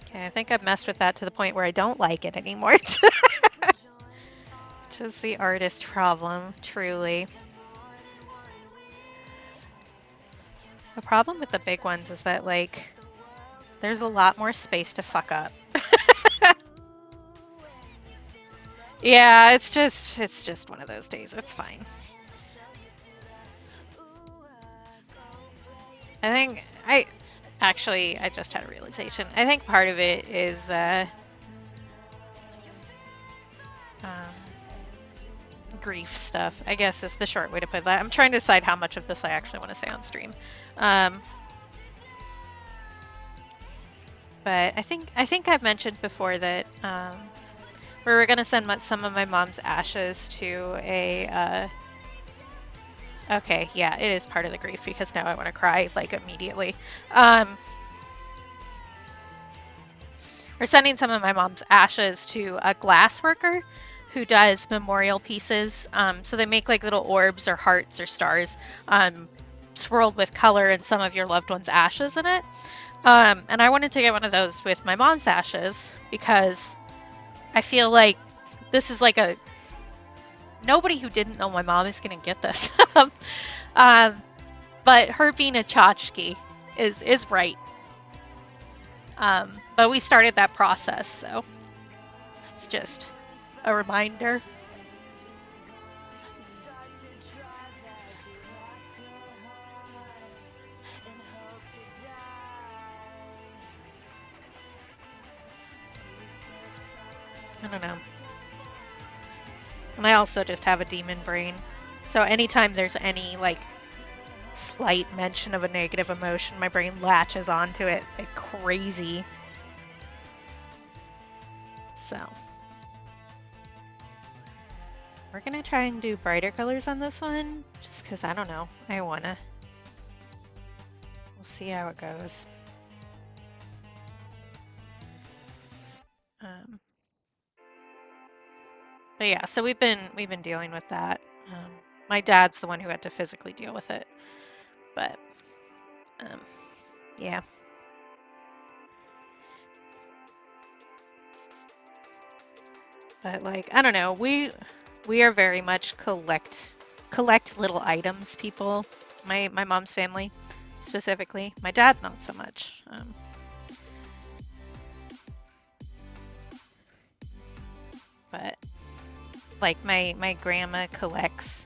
Okay, I think I've messed with that to the point where I don't like it anymore. Which is the artist problem, truly. The problem with the big ones is that, like, there's a lot more space to fuck up. Yeah, it's just one of those days. It's fine. I just had a realization. I think part of it is grief stuff, I guess is the short way to put that. I'm trying to decide how much of this I actually want to say on stream. But I think I've mentioned before that we were gonna send some of my mom's ashes to a okay, yeah, it is part of the grief because now I want to cry like immediately. We're sending some of my mom's ashes to a glass worker who does memorial pieces. So they make like little orbs or hearts or stars swirled with color and some of your loved one's ashes in it. And I wanted to get one of those with my mom's ashes because I feel like this is like nobody who didn't know my mom is going to get this. But her being a tchotchke is right. But we started that process, so it's just a reminder. I don't know. And I also just have a demon brain. So anytime there's any like slight mention of a negative emotion, my brain latches onto it like crazy. So we're gonna try and do brighter colors on this one, just because I don't know. I wanna. We'll see how it goes. But yeah, so we've been dealing with that. My dad's the one who had to physically deal with it, but yeah. But like I don't know, we are very much collect little items people. My mom's family specifically. My dad not so much. But like my grandma collects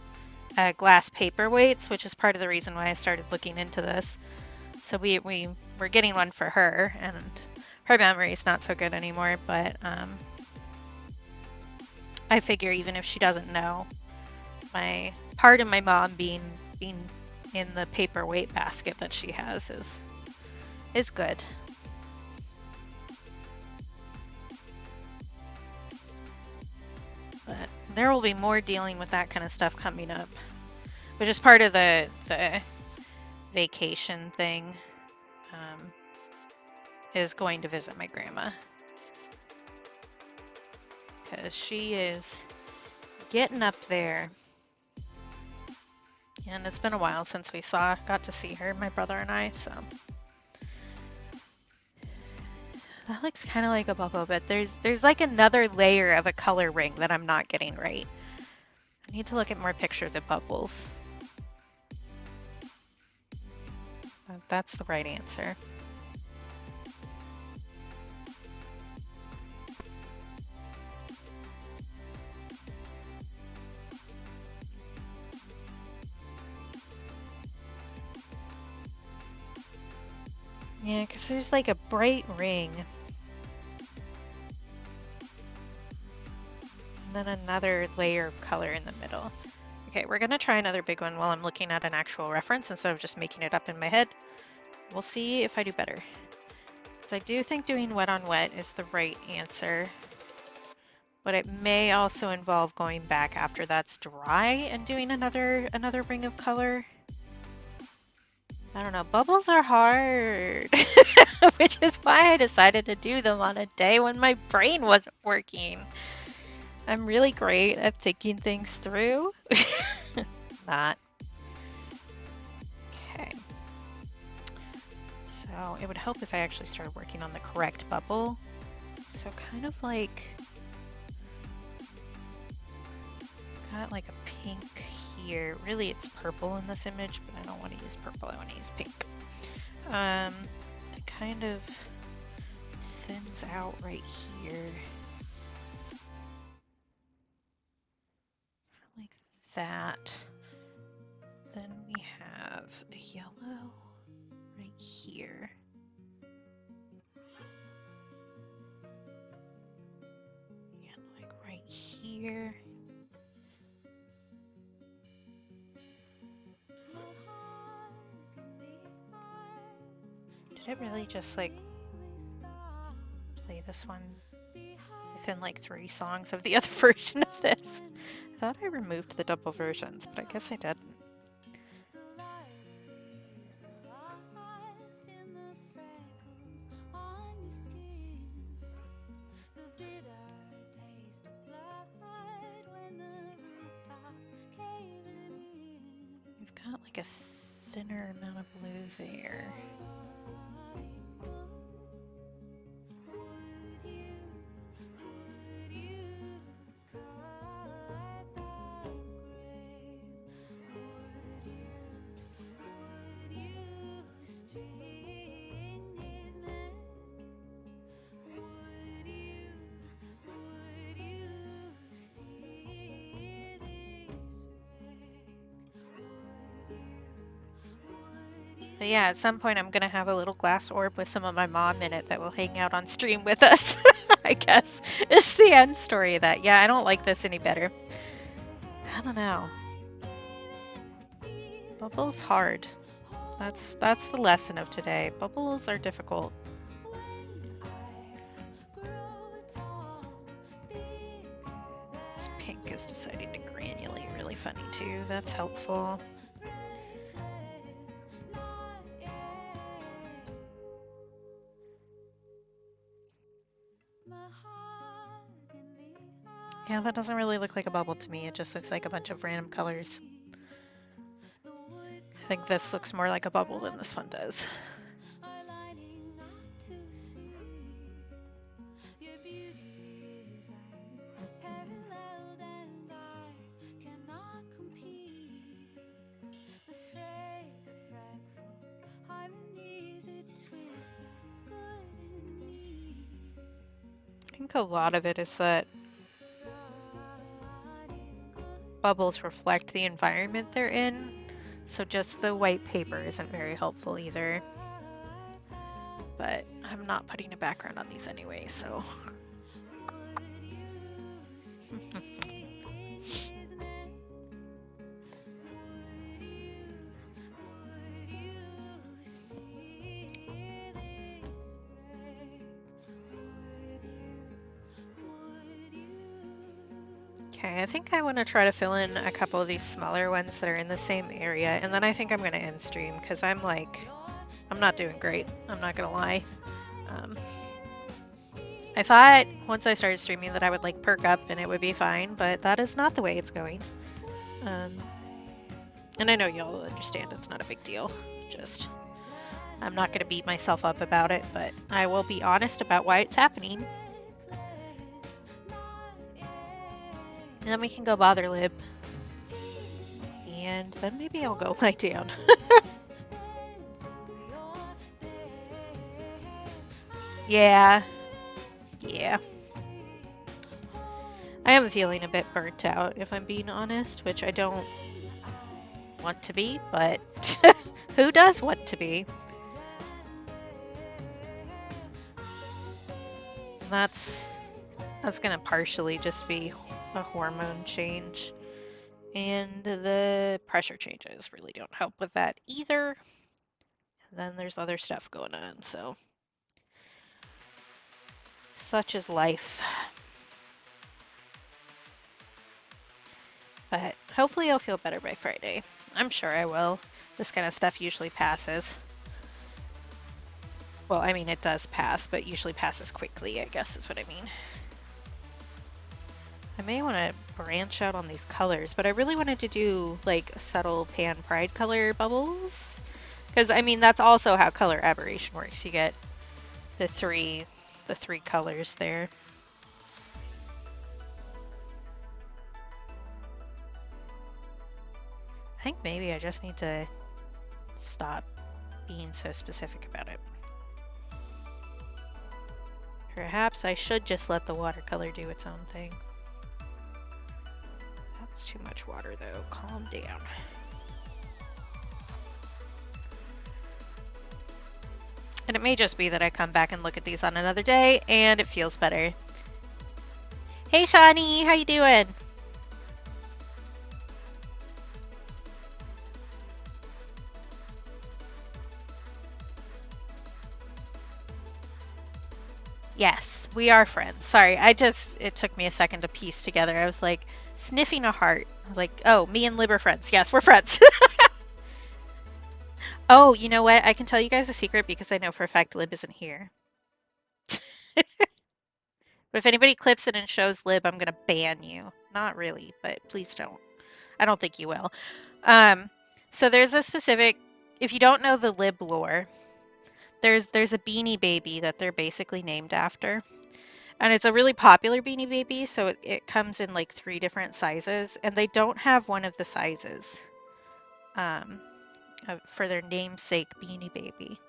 glass paperweights, which is part of the reason why I started looking into this. So we're getting one for her, and her memory is not so good anymore. But I figure even if she doesn't know, my part of my mom being in the paperweight basket that she has is good. But there will be more dealing with that kind of stuff coming up, which is part of the vacation thing. Is going to visit my grandma because she is getting up there. And it's been a while since we got to see her, my brother and I, so. That looks kind of like a bubble, but there's like another layer of a color ring that I'm not getting right. I need to look at more pictures of bubbles. But that's the right answer. Yeah, because there's like a bright ring. And then another layer of color in the middle. Okay, we're gonna try another big one while I'm looking at an actual reference instead of just making it up in my head. We'll see if I do better. Because I do think doing wet on wet is the right answer. But it may also involve going back after that's dry and doing another ring of color. I don't know, bubbles are hard, which is why I decided to do them on a day when my brain wasn't working. I'm really great at thinking things through. Not. Okay. So it would help if I actually started working on the correct bubble. So kind of like, got like a pink here. Really it's purple in this image, but I don't want to use purple, I want to use pink. It kind of thins out right here. Like that. Then we have a yellow right here. And like right here. Did it really just like play this one within like 3 songs of the other version of this? I thought I removed the double versions, but I guess I didn't. We've got like a thinner amount of blues there. But yeah, at some point I'm gonna have a little glass orb with some of my mom in it that will hang out on stream with us, I guess. It's the end story of that. Yeah, I don't like this any better. I don't know. Bubbles hard. That's the lesson of today. Bubbles are difficult. This pink is deciding to granulate really funny too. That's helpful. Yeah, that doesn't really look like a bubble to me. It just looks like a bunch of random colors. I think this looks more like a bubble than this one does. I think a lot of it is that bubbles reflect the environment they're in, so just the white paper isn't very helpful either. But I'm not putting a background on these anyway, so. Okay, I think I want to try to fill in a couple of these smaller ones that are in the same area, and then I think I'm going to end stream because I'm not doing great. I'm not going to lie. I thought once I started streaming that I would like perk up and it would be fine, but that is not the way it's going. And I know y'all understand it's not a big deal. Just, I'm not going to beat myself up about it, but I will be honest about why it's happening. And then we can go bother Lib. And then maybe I'll go lie down. Yeah. Yeah. I am feeling a bit burnt out, if I'm being honest, which I don't want to be, but who does want to be? That's gonna partially just be a hormone change. And the pressure changes really don't help with that either. And then there's other stuff going on, so such is life. But hopefully I'll feel better by Friday. I'm sure I will. This kind of stuff usually passes. Well, I mean, it does pass, but usually passes quickly, I guess is what I mean. I may want to branch out on these colors, but I really wanted to do like subtle pan pride color bubbles. Because, I mean, that's also how color aberration works. You get the three colors there. I think maybe I just need to stop being so specific about it. Perhaps I should just let the watercolor do its own thing. That's too much water though. Calm down. And it may just be that I come back and look at these on another day and it feels better. Hey Shawnee, how you doing? Yes, we are friends. Sorry, it took me a second to piece together. I was like, sniffing a heart. I was like, oh, me and Lib are friends. Yes, we're friends. Oh, you know what? I can tell you guys a secret because I know for a fact Lib isn't here. But if anybody clips it and shows Lib, I'm gonna ban you. Not really, but please don't. I don't think you will. So there's a specific, if you don't know the Lib lore, there's a Beanie Baby that they're basically named after. And it's a really popular Beanie Baby, so it comes in like 3 different sizes, and they don't have one of the sizes for their namesake Beanie Baby.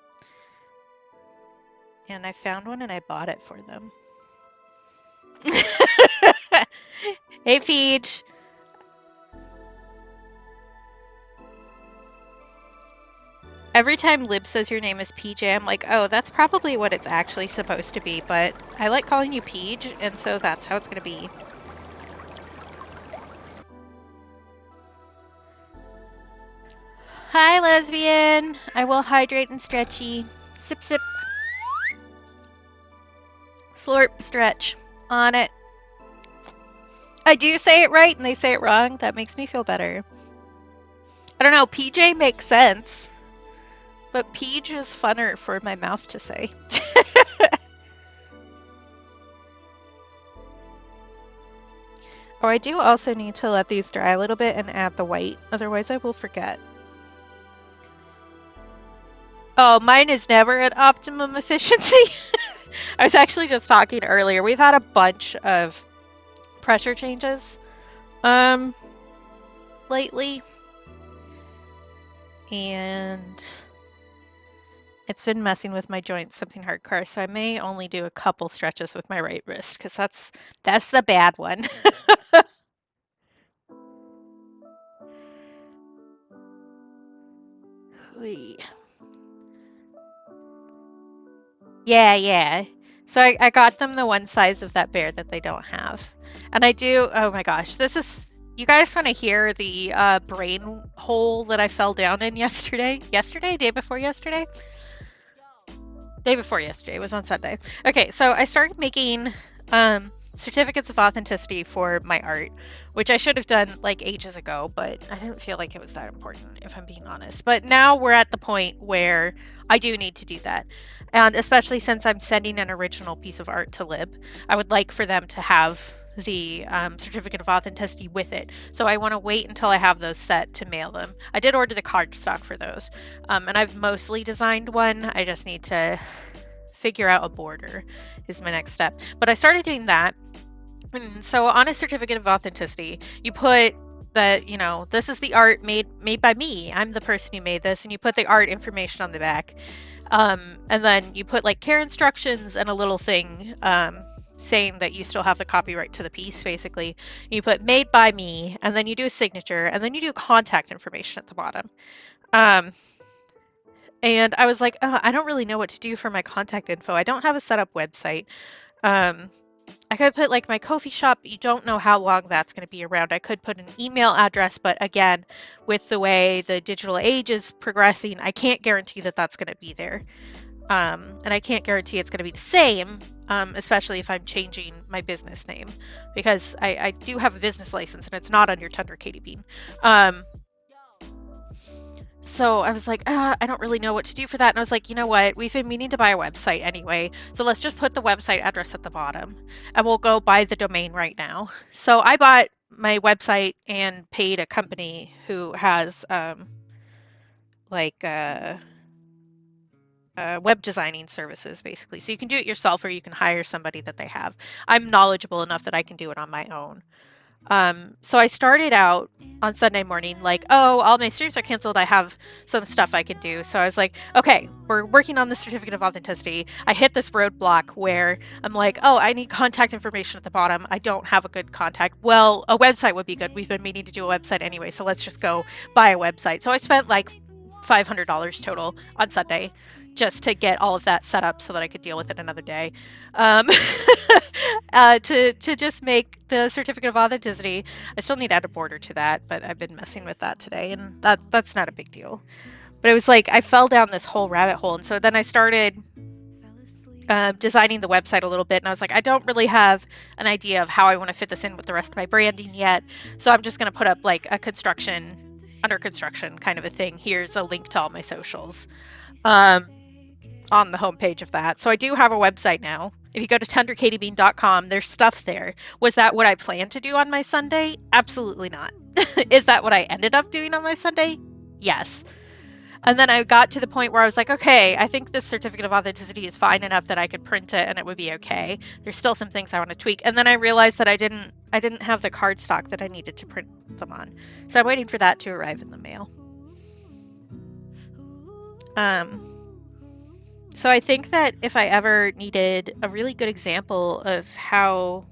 And I found one and I bought it for them. Hey, Peach! Every time Lib says your name is PJ, I'm like, oh, that's probably what it's actually supposed to be, but I like calling you Peach, and so that's how it's gonna be. Hi, lesbian. I will hydrate and stretchy. Sip, sip. Slurp, stretch. On it. I do say it right and they say it wrong. That makes me feel better. I don't know. PJ makes sense. But Peach is funner for my mouth to say. Oh, I do also need to let these dry a little bit and add the white. Otherwise, I will forget. Oh, mine is never at optimum efficiency. I was actually just talking earlier. We've had a bunch of pressure changes lately. And it's been messing with my joints something hardcore, so I may only do a couple stretches with my right wrist because that's the bad one. Yeah, yeah. So I got them the one size of that bear that they don't have. And I do, oh my gosh, you guys want to hear the brain hole that I fell down in yesterday? Yesterday? Day before yesterday? Day before yesterday. It was on Sunday. Okay, so I started making certificates of authenticity for my art, which I should have done like ages ago, but I didn't feel like it was that important, if I'm being honest. But now we're at the point where I do need to do that. And especially since I'm sending an original piece of art to Lib, I would like for them to have the certificate of authenticity with it. So I want to wait until I have those set to mail them. I did order the cardstock for those, and I've mostly designed one. I just need to figure out a border is my next step. But I started doing that. And so on a certificate of authenticity, you put that, this is the art made by me. I'm the person who made this, and you put the art information on the back. And then you put like care instructions and a little thing saying that you still have the copyright to the piece, basically. You put made by me, and then you do a signature, and then you do contact information at the bottom. And I was like, I don't really know what to do for my contact info. I don't have a set up website. I could put like my Ko-fi shop. You don't know how long that's going to be around. I could put an email address, but again, with the way the digital age is progressing, I can't guarantee that that's going to be there. And I can't guarantee it's going to be the same, especially if I'm changing my business name, because I do have a business license and it's not under Tundra Katie Bean. So I was like, I don't really know what to do for that. And I was like, you know what? We've been meaning to buy a website anyway. So let's just put the website address at the bottom and we'll go buy the domain right now. So I bought my website and paid a company who has web designing services, basically. So you can do it yourself or you can hire somebody that they have. I'm knowledgeable enough that I can do it on my own. So I started out on Sunday morning like, oh, all my streams are canceled. I have some stuff I can do. So I was like, okay, we're working on the certificate of authenticity. I hit this roadblock where I'm like, oh, I need contact information at the bottom. I don't have a good contact. Well, a website would be good. We've been meaning to do a website anyway, so let's just go buy a website. So I spent like $500 total on Sunday just to get all of that set up so that I could deal with it another day. To just make the certificate of authenticity. I still need to add a border to that, but I've been messing with that today, and that's not a big deal. But it was like I fell down this whole rabbit hole, and so then I started designing the website a little bit, and I was like, I don't really have an idea of how I want to fit this in with the rest of my branding yet, so I'm just going to put up like a under construction kind of a thing. Here's a link to all my socials on the homepage of that. So I do have a website now. If you go to tundrakatiebean.com, there's stuff there. Was that what I planned to do on my Sunday? Absolutely not. Is that what I ended up doing on my Sunday? Yes. And then I got to the point where I was like, okay, I think this certificate of authenticity is fine enough that I could print it and it would be okay. There's still some things I want to tweak. And then I realized that I didn't have the cardstock that I needed to print them on. So I'm waiting for that to arrive in the mail. So I think that if I ever needed a really good example of how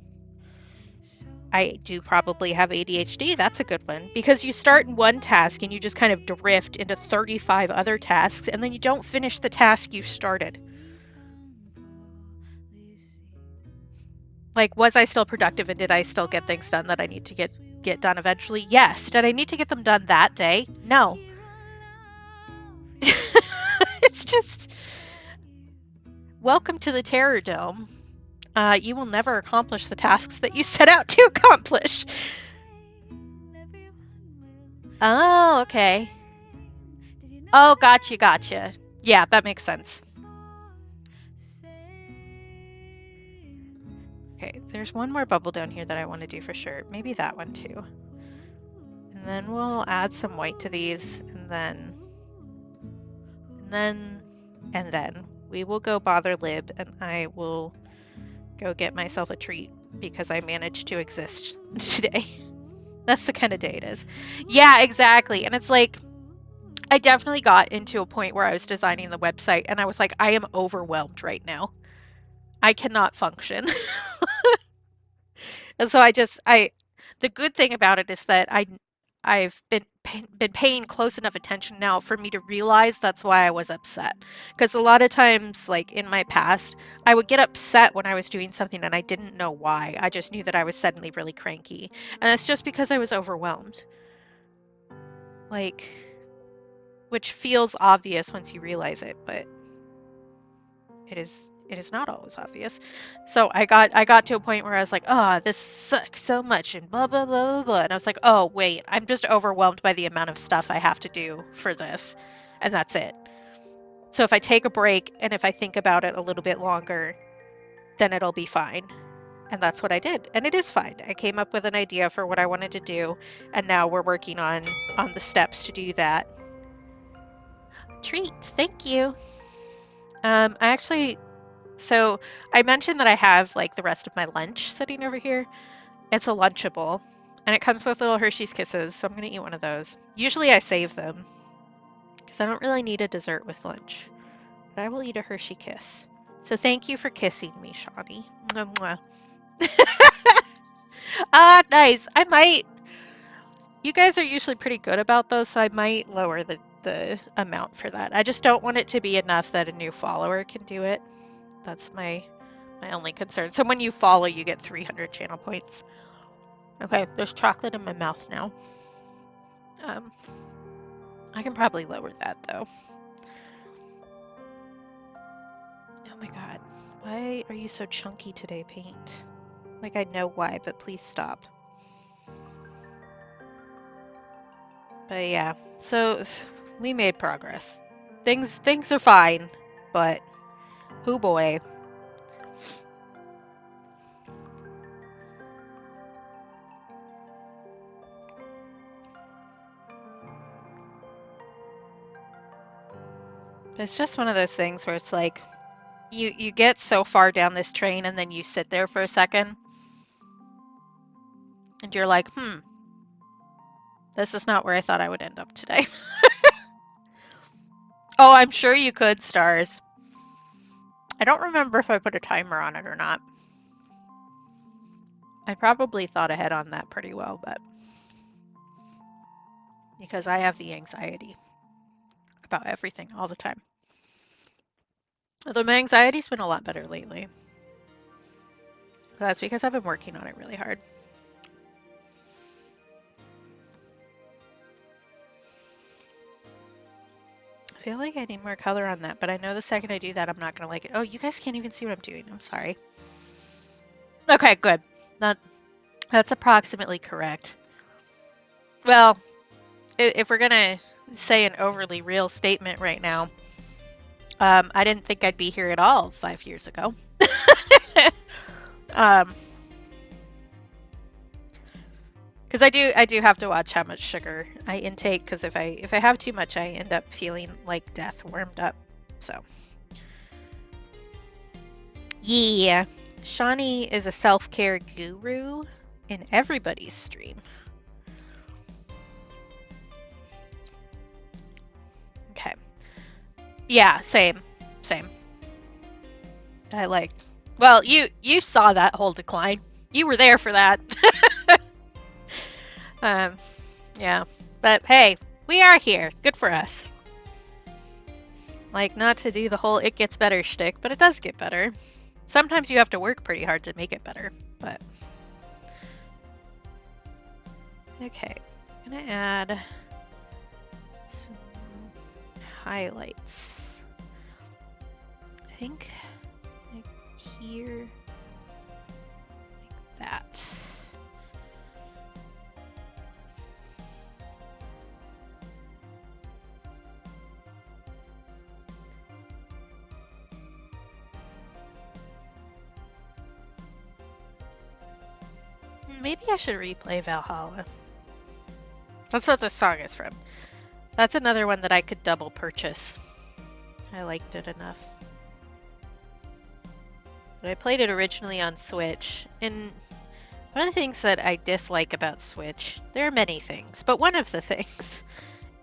I do probably have ADHD, that's a good one. Because you start in one task and you just kind of drift into 35 other tasks, and then you don't finish the task you started. Like, was I still productive and did I still get things done that I need to get done eventually? Yes. Did I need to get them done that day? No. Just welcome to the Terror Dome. You will never accomplish the tasks that you set out to accomplish. Oh, okay. Oh, gotcha. Yeah, that makes sense. Okay, there's one more bubble down here that I want to do for sure. Maybe that one too. And then we'll add some white to these, and then we will go bother Lib, and I will go get myself a treat because I managed to exist today. That's the kind of day it is. Yeah, exactly. And it's like, I definitely got into a point where I was designing the website and I was like, I am overwhelmed right now. I cannot function. And so the good thing about it is that I've been paying close enough attention now for me to realize that's why I was upset. Because a lot of times, like in my past, I would get upset when I was doing something and I didn't know why. I just knew that I was suddenly really cranky. And it's just because I was overwhelmed. Like, which feels obvious once you realize it, but it is not always obvious. So I got to a point where I was like, oh, this sucks so much and blah blah blah blah blah. And I was like, oh wait, I'm just overwhelmed by the amount of stuff I have to do for this. And that's it. So if I take a break and if I think about it a little bit longer, then it'll be fine. And that's what I did. And it is fine. I came up with an idea for what I wanted to do, and now we're working on the steps to do that. Treat. Thank you. So I mentioned that I have like the rest of my lunch sitting over here. It's a Lunchable, and it comes with little Hershey's Kisses, so I'm gonna eat one of those. Usually I save them because I don't really need a dessert with lunch, but I will eat a Hershey Kiss. So thank you for kissing me, Shawnee. Mwah, mwah. Ah, nice. I might. You guys are usually pretty good about those, so I might lower the amount for that. I just don't want it to be enough that a new follower can do it. That's my only concern. So when you follow, you get 300 channel points. Okay, there's chocolate in my mouth now. I can probably lower that though. Oh my god. Why are you so chunky today, Paint? Like I know why, but please stop. But yeah, so we made progress. Things are fine, but oh boy. It's just one of those things where it's like you get so far down this train and then you sit there for a second and you're like, this is not where I thought I would end up today. Oh, I'm sure you could, Stars. I don't remember if I put a timer on it or not. I probably thought ahead on that pretty well, but because I have the anxiety about everything all the time. Although my anxiety's been a lot better lately. That's because I've been working on it really hard. I feel like I need more color on that, but I know the second I do that, I'm not going to like it. Oh, you guys can't even see what I'm doing. I'm sorry. Okay, good. That's approximately correct. Well, if we're going to say an overly real statement right now, I didn't think I'd be here at all 5 years ago. Because I do have to watch how much sugar I intake. Because if I have too much, I end up feeling like death, warmed up. So yeah, Shawnee is a self-care guru in everybody's stream. Okay. Yeah, same. I like. Well, you saw that whole decline. You were there for that. Yeah. But hey, we are here. Good for us. Like, not to do the whole it gets better shtick, but it does get better. Sometimes you have to work pretty hard to make it better, but... Okay, I'm gonna add some highlights. think like here, like that. Maybe I should replay Valhalla. That's what this song is from. That's another one that I could double purchase. I liked it enough. But I played it originally on Switch, and one of the things that I dislike about Switch, there are many things, but one of the things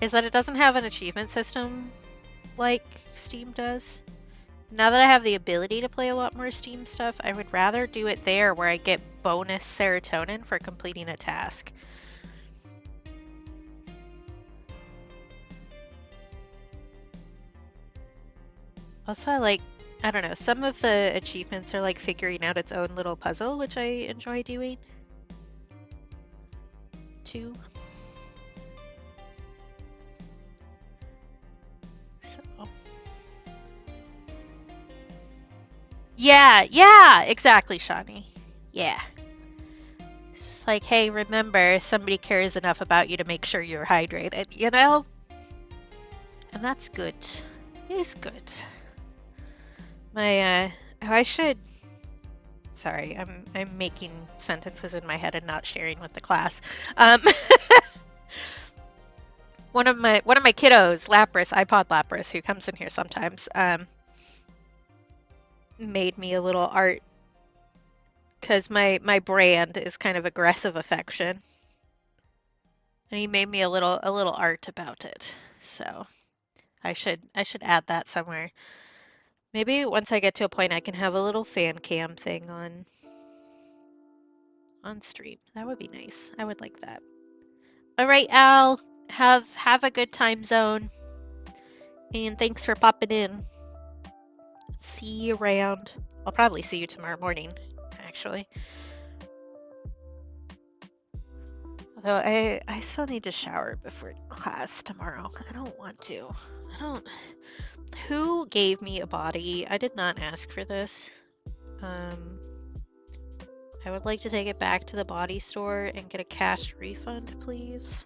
is that it doesn't have an achievement system like Steam does. Now that I have the ability to play a lot more Steam stuff, I would rather do it there where I get bonus serotonin for completing a task. Also, I don't know, some of the achievements are like figuring out its own little puzzle, which I enjoy doing too. So. Yeah, exactly, Shawnee. Yeah. It's just like, hey, remember, somebody cares enough about you to make sure you're hydrated, you know? And that's good. It's good. I should. Sorry, I'm making sentences in my head and not sharing with the class. One of my kiddos, Lapras, iPod Lapras, who comes in here sometimes, made me a little art because my brand is kind of aggressive affection, and he made me a little art about it. So I should add that somewhere. Maybe once I get to a point, I can have a little fan cam thing on stream. That would be nice. I would like that. All right, Al, have a good time zone, and thanks for popping in. See you around. I'll probably see you tomorrow morning, actually. Although I still need to shower before class tomorrow. I don't want to. I don't. Who gave me a body? I did not ask for this. I would like to take it back to the body store and get a cash refund, please.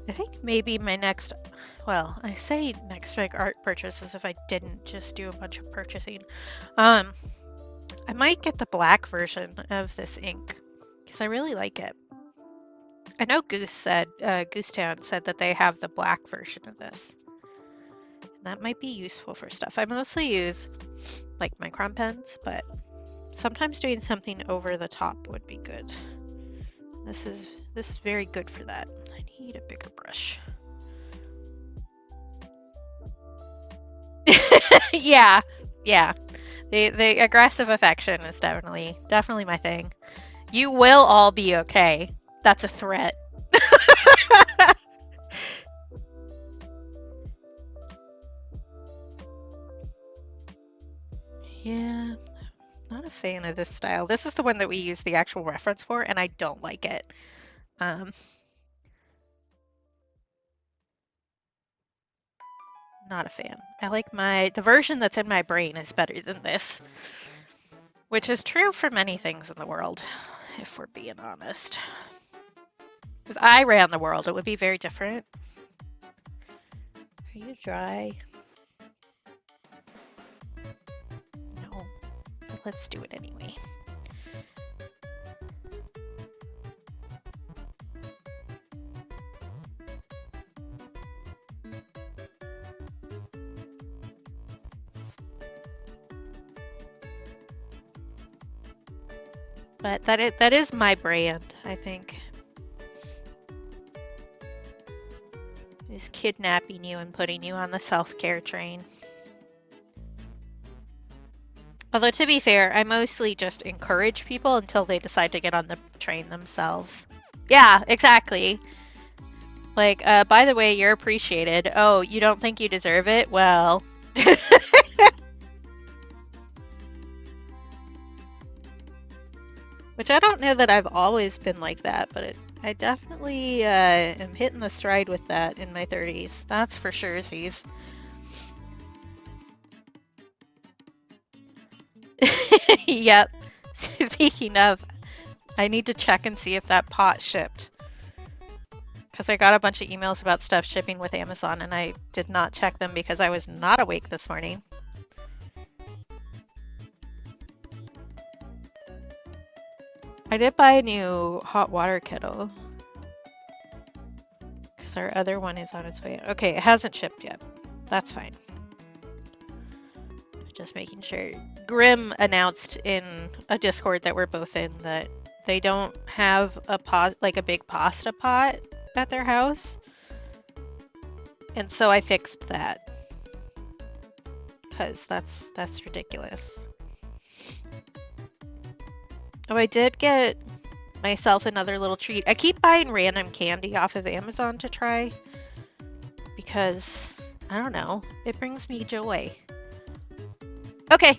I think maybe my next, well, I say next big art purchase as if I didn't just do a bunch of purchasing. I might get the black version of this ink because I really like it. I know Goosetown said that they have the black version of this. That might be useful for stuff. I mostly use like micron pens, but sometimes doing something over the top would be good. This is very good for that. I need a bigger brush. Yeah. The aggressive affection is definitely my thing. You will all be okay. That's a threat. Yeah, not a fan of this style. This is the one that we use the actual reference for, and I don't like it. Not a fan. I like the version that's in my brain is better than this. Which is true for many things in the world, if we're being honest. If I ran the world, it would be very different. Are you dry? No, but let's do it anyway. But that is my brand, I think. Is kidnapping you and putting you on the self-care train. Although, to be fair, I mostly just encourage people until they decide to get on the train themselves. Yeah, exactly. Like, by the way, you're appreciated. Oh, you don't think you deserve it? Well. Which I don't know that I've always been like that, but I definitely am hitting the stride with that in my 30s. That's for sure, Z's. Yep. Speaking of, I need to check and see if that pot shipped. Because I got a bunch of emails about stuff shipping with Amazon and I did not check them because I was not awake this morning. I did buy a new hot water kettle. Because our other one is on its way. Okay, it hasn't shipped yet. That's fine. Just making sure. Grim announced in a Discord that we're both in that they don't have a pot, like a big pasta pot at their house. And so I fixed that. Because that's ridiculous. Oh, I did get myself another little treat. I keep buying random candy off of Amazon to try. Because, I don't know, it brings me joy. Okay.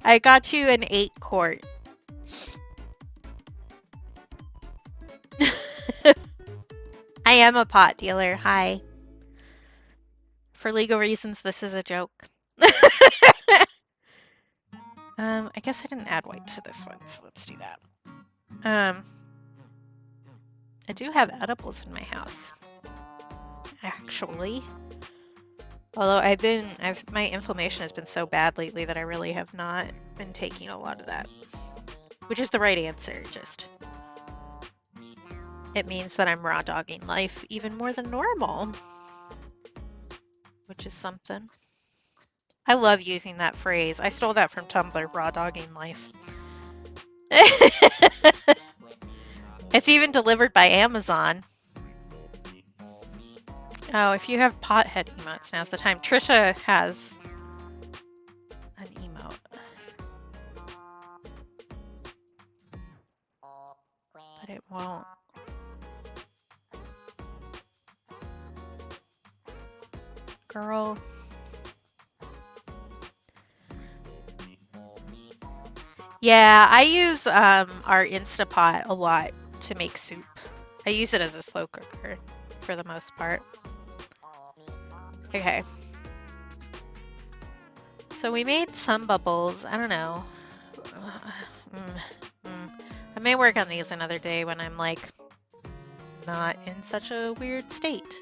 I got you an 8-quart. I am a pot dealer. Hi. For legal reasons, this is a joke. I guess I didn't add white to this one, so let's do that. I do have edibles in my house. Actually. Although my inflammation has been so bad lately that I really have not been taking a lot of that. Which is the right answer, just... It means that I'm raw dogging life even more than normal. Which is something. I love using that phrase. I stole that from Tumblr, raw dogging life. It's even delivered by Amazon. Oh, if you have pothead emotes, now's the time. Trisha has an emote. But it won't. Girl. Yeah, I use our Instapot a lot to make soup. I use it as a slow cooker for the most part. Okay. So we made some bubbles. I don't know. I may work on these another day when I'm like not in such a weird state.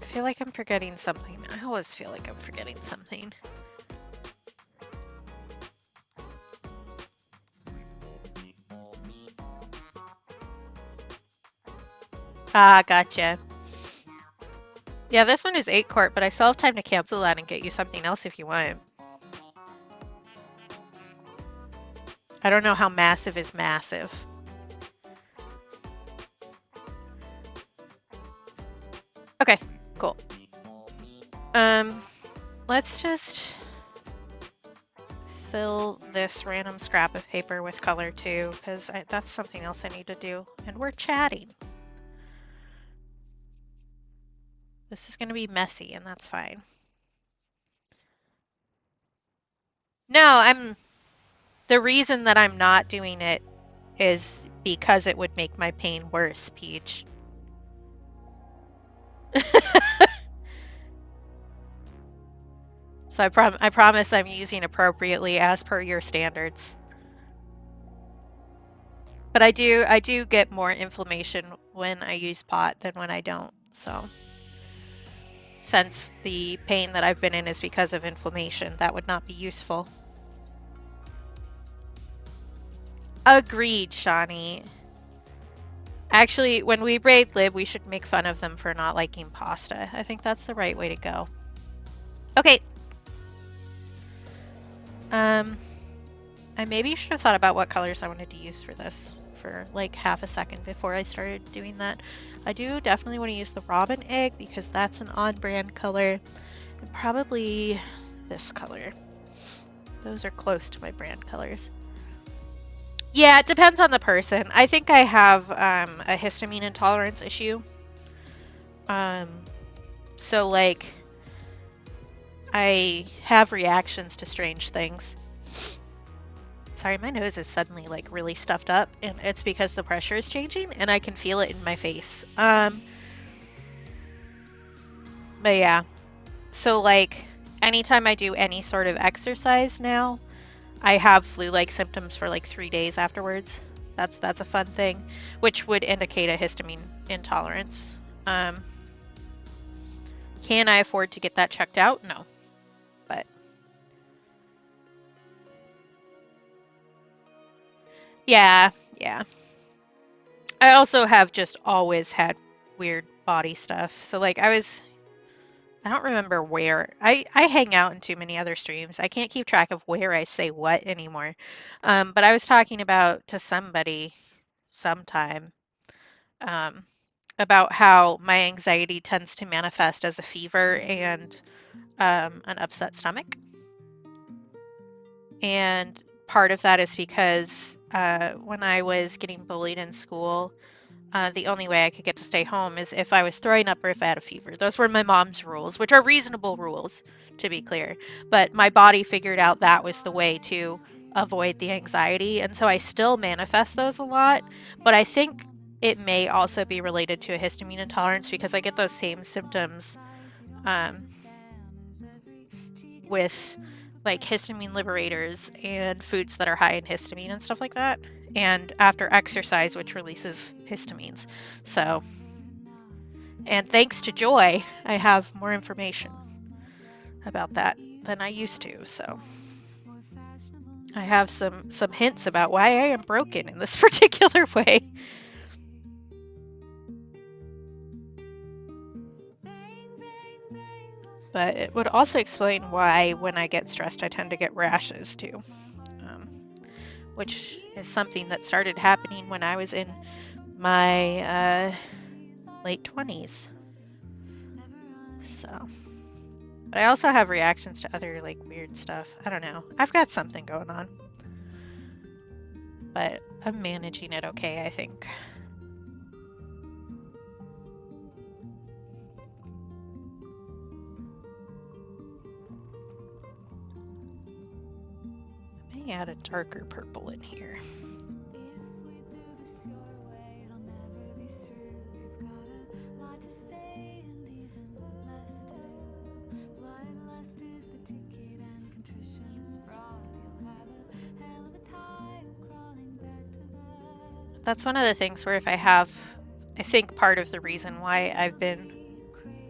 I feel like I'm forgetting something. I always feel like I'm forgetting something. Ah, gotcha. Yeah, this one is 8-quart, but I still have time to cancel that and get you something else if you want. I don't know how massive is massive. Okay, cool. Let's just fill this random scrap of paper with color too, because that's something else I need to do. And we're chatting. This is going to be messy, and that's fine. No, the reason that I'm not doing it is because it would make my pain worse, Peach. So I promise I'm using appropriately as per your standards. But I do get more inflammation when I use pot than when I don't. So since the pain that I've been in is because of inflammation, that would not be useful. Agreed, Shawnee. Actually, when we raid Lib, we should make fun of them for not liking pasta. I think that's the right way to go. Okay. I maybe should have thought about what colors I wanted to use for this for like half a second before I started doing that. I do definitely want to use the robin egg because that's an on-brand color, and probably this color. Those are close to my brand colors. Yeah, it depends on the person. I think I have a histamine intolerance issue. Um, so like I have reactions to strange things. Sorry, my nose is suddenly like really stuffed up, and it's because the pressure is changing, and I can feel it in my face. But yeah, so like anytime I do any sort of exercise now, I have flu-like symptoms for like 3 days afterwards. That's a fun thing, which would indicate a histamine intolerance. Um, can I afford to get that checked out? No, but yeah, yeah. I also have just always had weird body stuff. So like I don't remember where. I hang out in too many other streams. I can't keep track of where I say what anymore. But I was talking about to somebody sometime um, about how my anxiety tends to manifest as a fever and an upset stomach. And part of that is because when I was getting bullied in school, the only way I could get to stay home is if I was throwing up or if I had a fever. Those were my mom's rules, which are reasonable rules, to be clear. But my body figured out that was the way to avoid the anxiety. And so I still manifest those a lot. But I think it may also be related to a histamine intolerance because I get those same symptoms um, with like histamine liberators and foods that are high in histamine and stuff like that. And after exercise, which releases histamines. So, and thanks to Joy, I have more information about that than I used to. So, I have some hints about why I am broken in this particular way. But it would also explain why when I get stressed, I tend to get rashes too, which is something that started happening when I was in my late 20s. So, but I also have reactions to other like weird stuff. I don't know. I've got something going on. But I'm managing it okay, I think. I may add a darker purple in here. That's one of the things where if I think part of the reason why I've been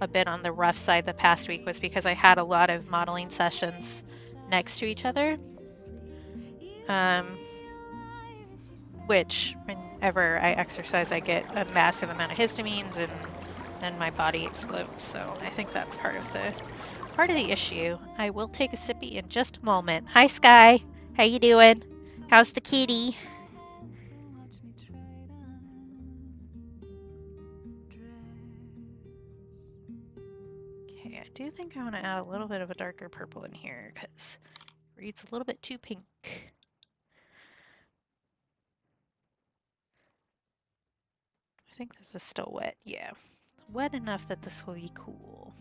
a bit on the rough side the past week was because I had a lot of modeling sessions next to each other. Which whenever I exercise, I get a massive amount of histamines and my body explodes. So I think that's part of the issue. I will take a sippy in just a moment. Hi, Sky. How you doing? How's the kitty? Okay, I do think I want to add a little bit of a darker purple in here because it reads a little bit too pink. I think this is still wet. Yeah, wet enough that this will be cool.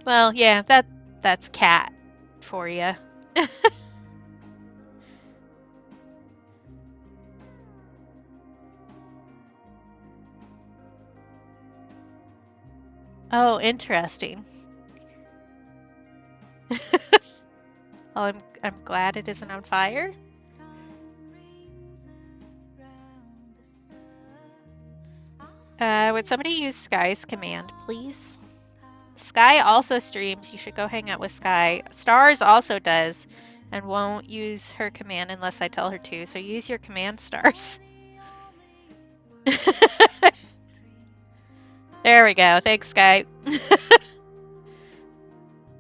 Well, yeah, that's cat for you. Oh, interesting. Well, I'm glad it isn't on fire. Would somebody use Sky's command, please? Sky also streams. You should go hang out with Sky. Stars also does and won't use her command unless I tell her to. So use your command, Stars. There we go. Thanks, Skype.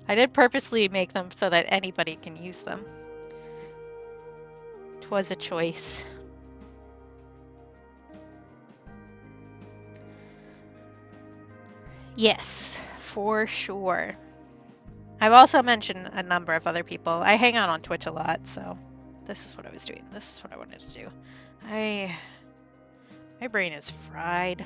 I did purposely make them so that anybody can use them. 'Twas a choice. Yes, for sure. I've also mentioned a number of other people. I hang out on Twitch a lot, so this is what I was doing. This is what I wanted to do. My brain is fried.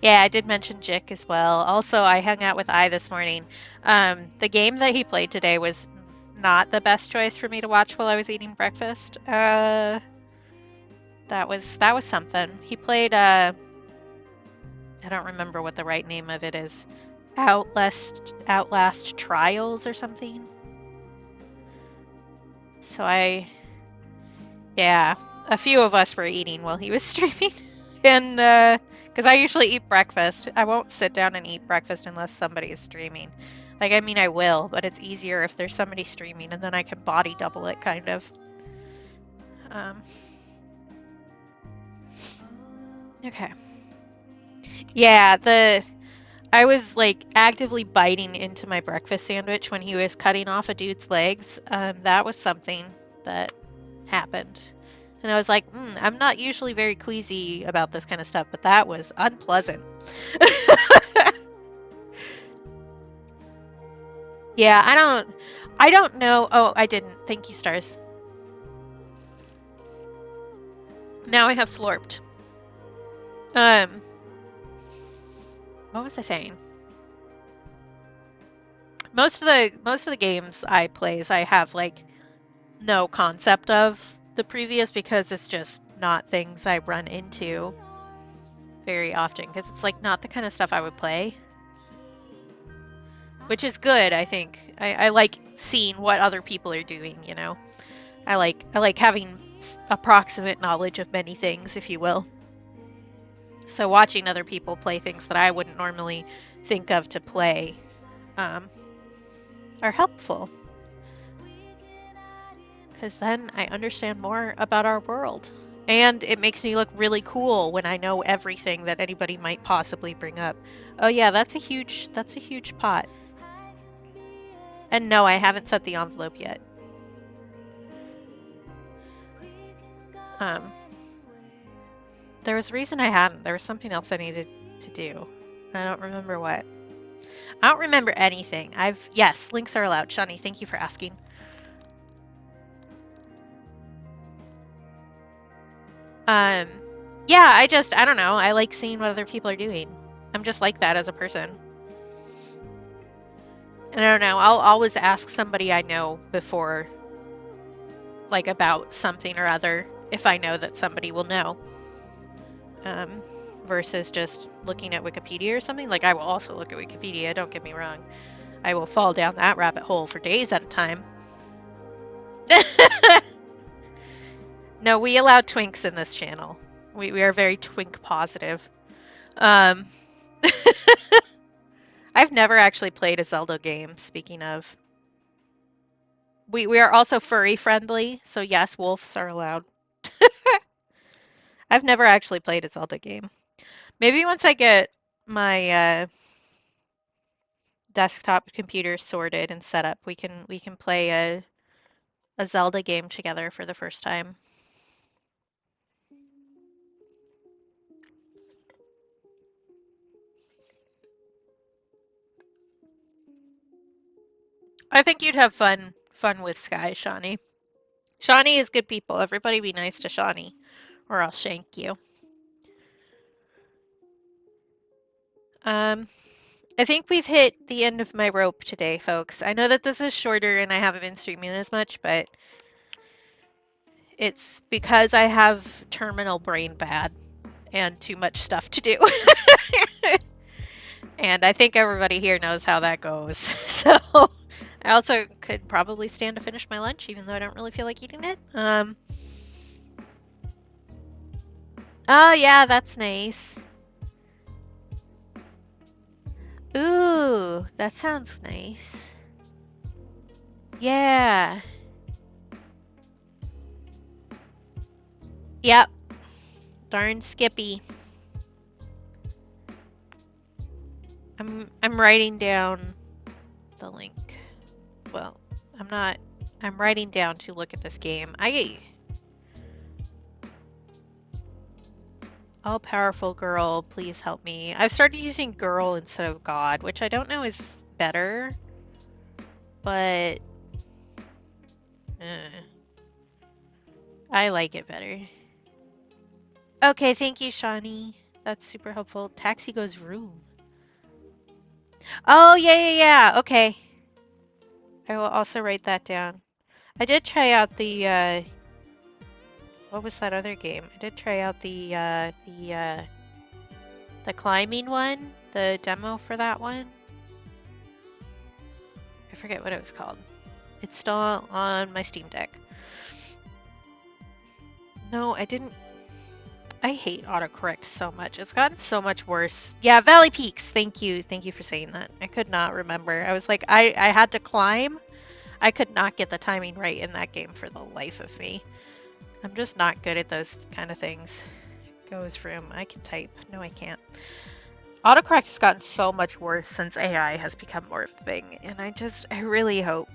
Yeah, I did mention Jick as well. Also, I hung out with I this morning. The game that he played today was not the best choice for me to watch while I was eating breakfast. That was something. He played I don't remember what the right name of it is. Outlast Trials or something. So yeah, a few of us were eating while he was streaming. And because I usually eat breakfast. I won't sit down and eat breakfast unless somebody is streaming. Like, I mean, I will, but it's easier if there's somebody streaming, and then I can body double it, kind of. Okay. Yeah, I was like actively biting into my breakfast sandwich when he was cutting off a dude's legs. That was something that happened. And I was like, I'm not usually very queasy about this kind of stuff, but that was unpleasant. Yeah, I don't know. Oh, I didn't. Thank you, stars. Now I have slurped. What was I saying? Most of the games I play, I have like no concept of the previous because it's just not things I run into very often because it's like not the kind of stuff I would play, which is good. I think I like seeing what other people are doing. You know, I like having approximate knowledge of many things, if you will. So watching other people play things that I wouldn't normally think of to play are helpful. Because then I understand more about our world. And it makes me look really cool when I know everything that anybody might possibly bring up. Oh yeah, that's a huge pot. And no, I haven't set the envelope yet. There was a reason I hadn't. There was something else I needed to do. I don't remember what. I don't remember anything. Yes, links are allowed. Shani, thank you for asking. Yeah, I don't know. I like seeing what other people are doing. I'm just like that as a person. And I don't know. I'll always ask somebody I know before, like about something or other, if I know that somebody will know. Versus just looking at Wikipedia or something. Like, I will also look at Wikipedia, don't get me wrong. I will fall down that rabbit hole for days at a time. No, we allow twinks in this channel. We are very twink positive. I've never actually played a Zelda game, speaking of. We are also furry friendly, so yes, wolves are allowed. I've never actually played a Zelda game. Maybe once I get my desktop computer sorted and set up, we can play a Zelda game together for the first time. I think you'd have fun with Sky, Shawnee. Shawnee is good people. Everybody be nice to Shawnee, or I'll shank you. I think we've hit the end of my rope today, folks. I know that this is shorter and I haven't been streaming as much, but it's because I have terminal brain bad and too much stuff to do. And I think everybody here knows how that goes. So I also could probably stand to finish my lunch, even though I don't really feel like eating it. Oh yeah, that's nice. Ooh, that sounds nice. Yeah. Yep. Darn Skippy. I'm writing down the link. Well, I'm not. I'm writing down to look at this game. All powerful girl, please help me. I've started using girl instead of god, which I don't know is better, but I like it better. Okay, thank you, Shawnee. That's super helpful. Taxi goes room. Oh, yeah. Okay. I will also write that down. I did try out the, what was that other game? I did try out the climbing one, the demo for that one. I forget what it was called. It's still on my Steam Deck. No, I didn't. I hate autocorrect so much. It's gotten so much worse. Yeah, Valley Peaks. Thank you. Thank you for saying that. I could not remember. I was like, I had to climb. I could not get the timing right in that game for the life of me. I'm just not good at those kind of things. Goes room. I can type. No, I can't. Autocorrect has gotten so much worse since AI has become more of a thing, and I really hope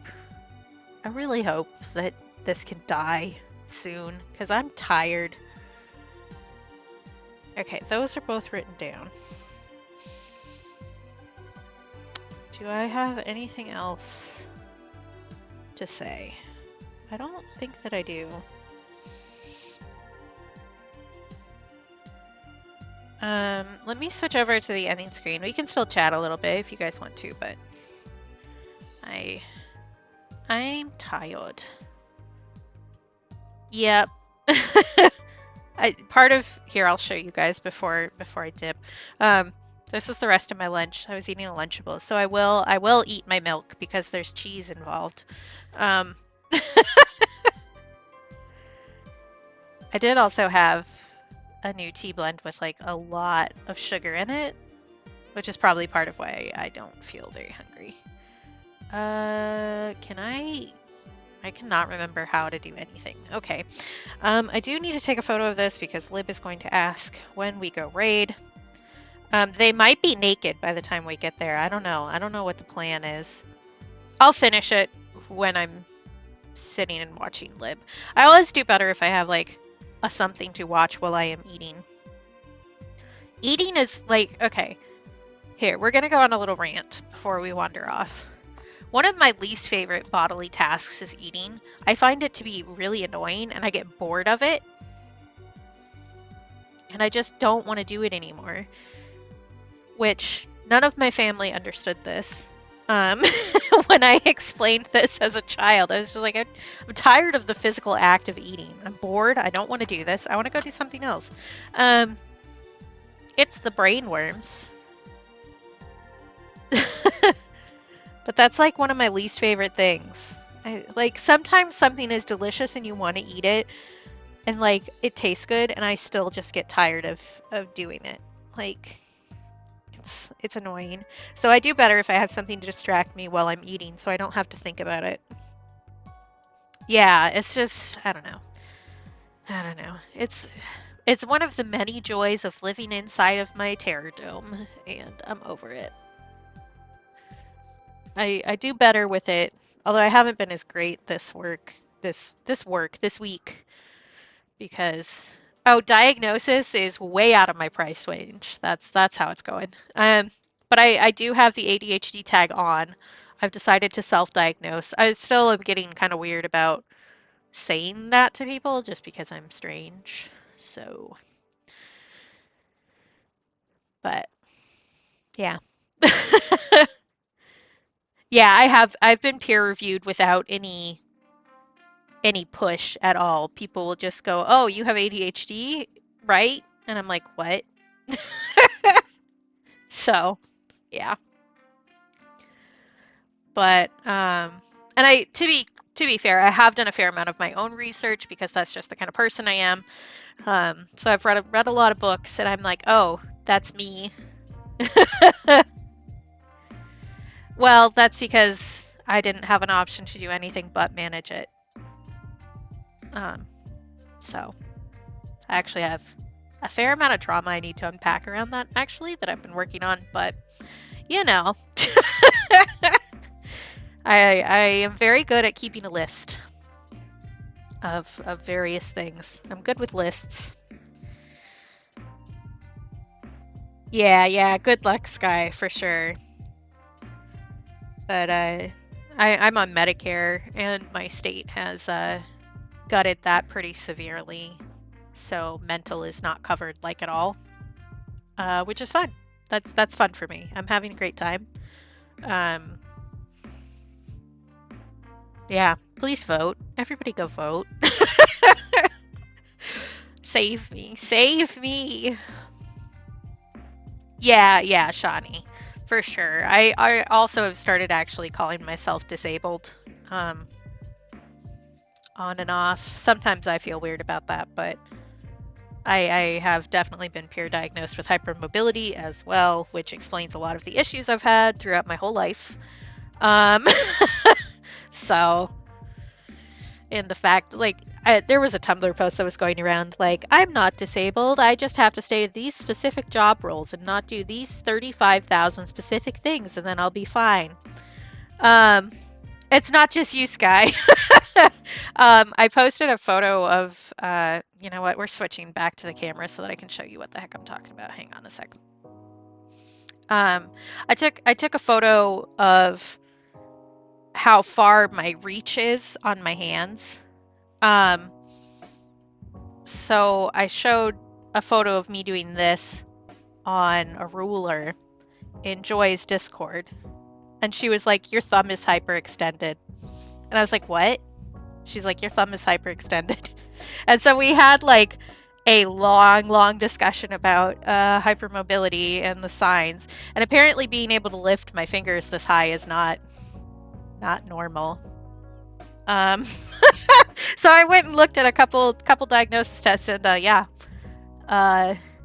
that this can die soon, because I'm tired. Okay, those are both written down. Do I have anything else to say? I don't think that I do. Let me switch over to the ending screen. We can still chat a little bit if you guys want to, but I'm tired. Yep. Here, I'll show you guys before I dip. This is the rest of my lunch. I was eating a Lunchable, so I will eat my milk because there's cheese involved. I did also have a new tea blend with like a lot of sugar in it, which is probably part of why I don't feel very hungry. I cannot remember how to do anything. Okay. I do need to take a photo of this because Lib is going to ask when we go raid. They might be naked by the time we get there. I don't know. I don't know what the plan is. I'll finish it when I'm sitting and watching Lib. I always do better if I have like a something to watch while I am eating. Eating is like, okay, here, we're gonna go on a little rant before we wander off. One of my least favorite bodily tasks is eating. I find it to be really annoying and I get bored of it. And I just don't want to do it anymore. Which none of my family understood this. When I explained this as a child, I was just like, I'm tired of the physical act of eating. I'm bored. I don't want to do this. I want to go do something else. It's the brain worms. But that's like one of my least favorite things. Like sometimes something is delicious and you want to eat it and like it tastes good and I still just get tired of doing it. Like it's annoying. So I do better if I have something to distract me while I'm eating so I don't have to think about it. Yeah, it's just I don't know. It's one of the many joys of living inside of my terror dome and I'm over it. I do better with it, although I haven't been as great this week because diagnosis is way out of my price range. That's how it's going. But I do have the ADHD tag on. I've decided to self-diagnose. I still am getting kind of weird about saying that to people just because I'm strange. So, but yeah. Yeah, I've been peer reviewed without any push at all. People will just go, "Oh, you have ADHD, right?" And I'm like, "What?" So, yeah. But and to be fair, I have done a fair amount of my own research because that's just the kind of person I am. So I've read a lot of books and I'm like, "Oh, that's me." Well, that's because I didn't have an option to do anything but manage it. So I actually have a fair amount of trauma I need to unpack around that, actually, that I've been working on, but you know. I am very good at keeping a list of various things. I'm good with lists. Yeah, good luck, Sky, for sure. But I'm on Medicare, and my state has gutted that pretty severely. So mental is not covered like at all, which is fun. That's fun for me. I'm having a great time. Yeah, please vote. Everybody go vote. Save me. Save me. Yeah, Shawnee. For sure. I also have started actually calling myself disabled. On and off. Sometimes I feel weird about that, but I have definitely been peer diagnosed with hypermobility as well, which explains a lot of the issues I've had throughout my whole life. So, and the fact, like, there was a Tumblr post that was going around, like, I'm not disabled, I just have to stay at these specific job roles and not do these 35,000 specific things, and then I'll be fine. It's not just you, Sky. I posted a photo of, you know what, we're switching back to the camera so that I can show you what the heck I'm talking about. Hang on a sec. I took a photo of how far my reach is on my hands. So I showed a photo of me doing this on a ruler in Joy's Discord. And she was like, your thumb is hyperextended. And I was like, what? She's like, your thumb is hyperextended. And so we had like a long discussion about hypermobility and the signs. And apparently being able to lift my fingers this high is not normal. So I went and looked at a couple diagnosis tests, and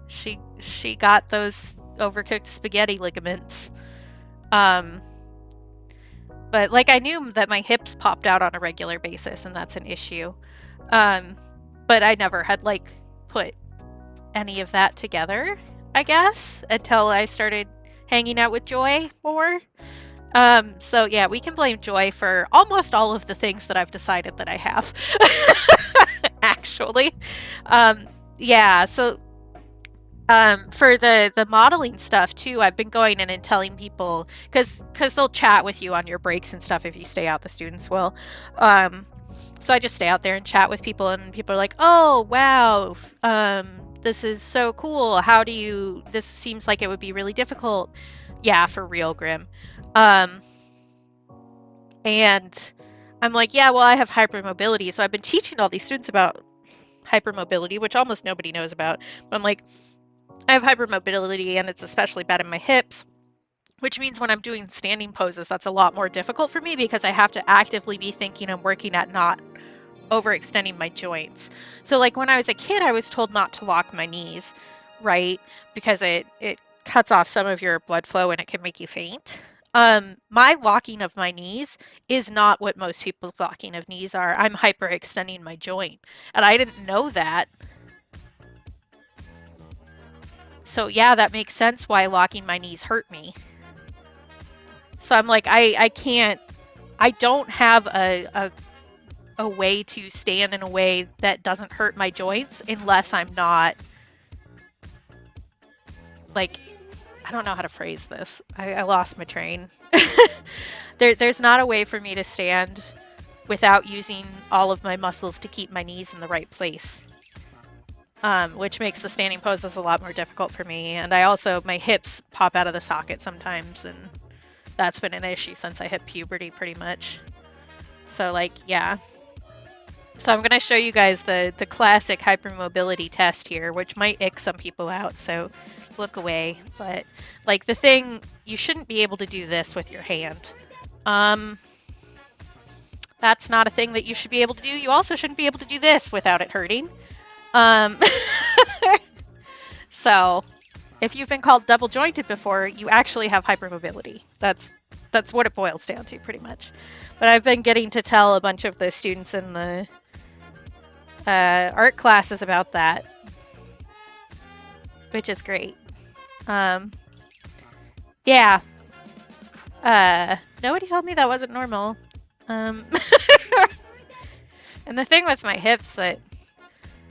she got those overcooked spaghetti ligaments. But like I knew that my hips popped out on a regular basis, and that's an issue. But I never had like put any of that together, I guess, until I started hanging out with Joy more. So yeah, we can blame Joy for almost all of the things that I've decided that I have. Actually. Yeah, so for the modeling stuff too, I've been going in and telling people, because they'll chat with you on your breaks and stuff if you stay out, the students will. So I just stay out there and chat with people, and people are like, oh wow, this is so cool. This seems like it would be really difficult. Yeah, for real, Grim. And I'm like, yeah, well, I have hypermobility. So I've been teaching all these students about hypermobility, which almost nobody knows about. But I'm like, I have hypermobility, and it's especially bad in my hips, which means when I'm doing standing poses, that's a lot more difficult for me because I have to actively be thinking and working at not overextending my joints. So like when I was a kid, I was told not to lock my knees, right? Because it cuts off some of your blood flow and it can make you faint. My locking of my knees is not what most people's locking of knees are. I'm hyperextending my joint, and I didn't know that. So yeah, that makes sense why locking my knees hurt me. So I'm like, I don't have a way to stand in a way that doesn't hurt my joints unless I'm not, like, I don't know how to phrase this. I lost my train. There's not a way for me to stand without using all of my muscles to keep my knees in the right place. Which makes the standing poses a lot more difficult for me. And my hips pop out of the socket sometimes, and that's been an issue since I hit puberty pretty much. So like, yeah. So I'm going to show you guys the classic hypermobility test here, which might ick some people out, so look away. But like the thing, you shouldn't be able to do this with your hand. That's not a thing that you should be able to do. You also shouldn't be able to do this without it hurting. So if you've been called double jointed before, you actually have hypermobility. That's That's what it boils down to, pretty much. But I've been getting to tell a bunch of the students in the art classes about that, which is great. Yeah. Nobody told me that wasn't normal. And the thing with my hips that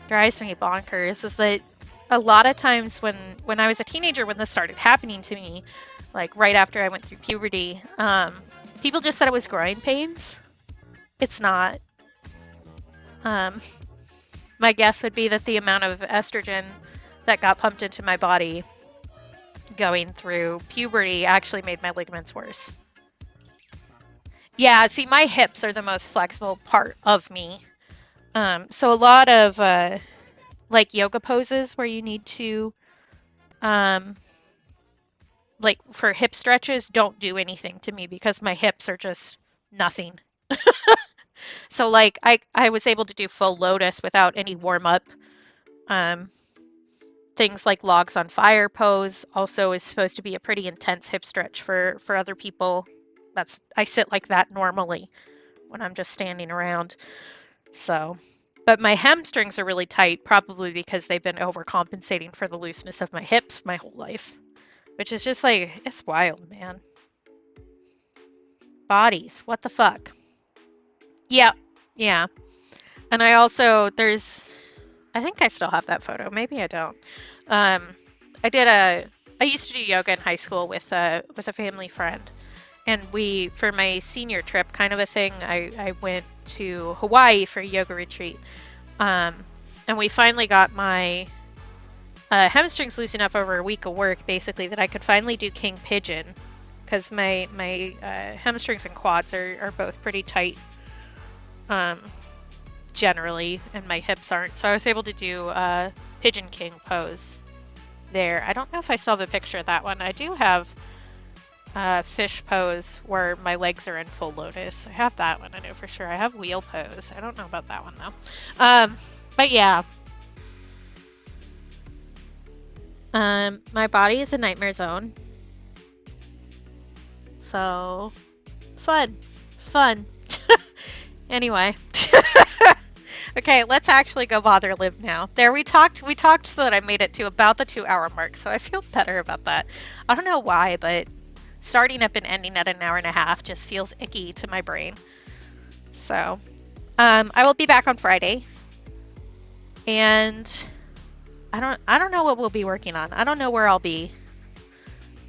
drives me bonkers is that a lot of times when I was a teenager, when this started happening to me, like right after I went through puberty, people just said it was growing pains. It's not. My guess would be that the amount of estrogen that got pumped into my body going through puberty actually made my ligaments worse. Yeah, see, my hips are the most flexible part of me. So a lot of like yoga poses where you need to like for hip stretches don't do anything to me because my hips are just nothing. So like I was able to do full lotus without any warm up. Um, things like logs on fire pose also is supposed to be a pretty intense hip stretch for other people. I sit like that normally when I'm just standing around. So, but my hamstrings are really tight, probably because they've been overcompensating for the looseness of my hips my whole life, which is just like, it's wild, man. Bodies, what the fuck? Yeah, yeah. And I also, I think I still have that photo. Maybe I don't. Um, I used to do yoga in high school with a family friend. And for my senior trip, kind of a thing, I went to Hawaii for a yoga retreat. And we finally got my hamstrings loose enough over a week of work, basically, that I could finally do king pigeon. Because my hamstrings and quads are both pretty tight generally, and my hips aren't. So I was able to do pigeon king pose there. I don't know if I still have a picture of that one. I do have fish pose where my legs are in full lotus. I have that one, I know for sure. I have wheel pose. I don't know about that one though. But yeah. My body is a nightmare zone. So fun. Anyway. Okay, let's actually go bother Lib now. There, we talked so that I made it to about the 2-hour mark, so I feel better about that. I don't know why, but starting up and ending at an hour and a half just feels icky to my brain. So, I will be back on Friday, and I don't know what we'll be working on. I don't know where I'll be.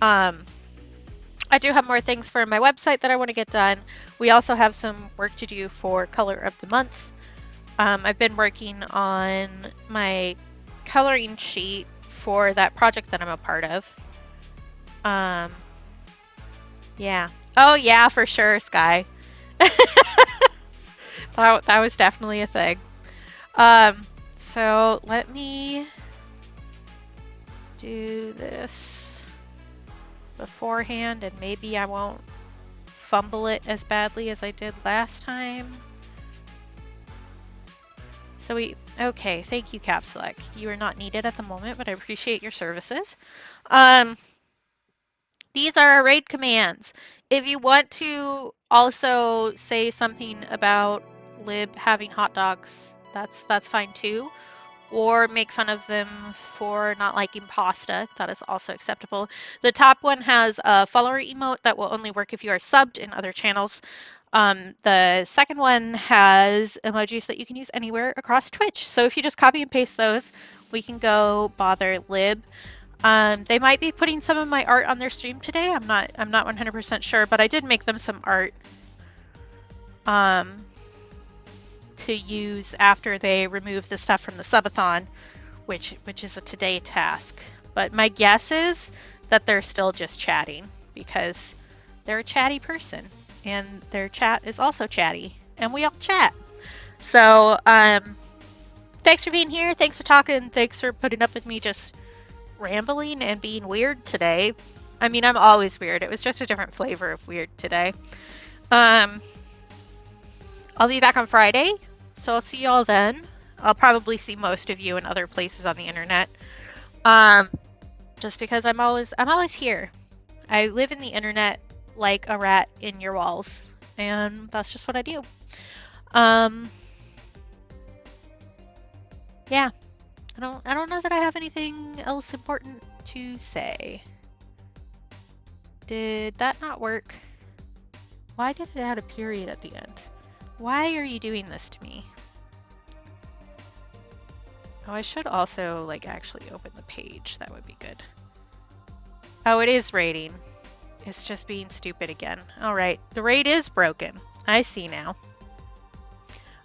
I do have more things for my website that I want to get done. We also have some work to do for Color of the Month. I've been working on my coloring sheet for that project that I'm a part of. Yeah. Oh yeah, for sure, Sky. That was definitely a thing. So let me do this beforehand, and maybe I won't fumble it as badly as I did last time. So okay, thank you, Capsulec. You are not needed at the moment, but I appreciate your services. These are our raid commands. If you want to also say something about Lib having hot dogs, that's fine too. Or make fun of them for not liking pasta. That is also acceptable. The top one has a follower emote that will only work if you are subbed in other channels. The second one has emojis that you can use anywhere across Twitch. So if you just copy and paste those, we can go bother Lib. They might be putting some of my art on their stream today. I'm not 100% sure, but I did make them some art to use after they remove the stuff from the subathon, which is a today task. But my guess is that they're still just chatting because they're a chatty person and their chat is also chatty and we all chat. So thanks for being here, thanks for talking, thanks for putting up with me just rambling and being weird today. I mean, I'm always weird. It was just a different flavor of weird today. I'll be back on Friday, so I'll see y'all then. I'll probably see most of you in other places on the internet. Just because I'm always here. I live in the internet like a rat in your walls. And that's just what I do. Um, yeah, I don't know that I have anything else important to say. Did that not work? Why did it add a period at the end? Why are you doing this to me? Oh, I should also like actually open the page. That would be good. Oh, it is raiding. It's just being stupid again. All right, the raid is broken. I see now.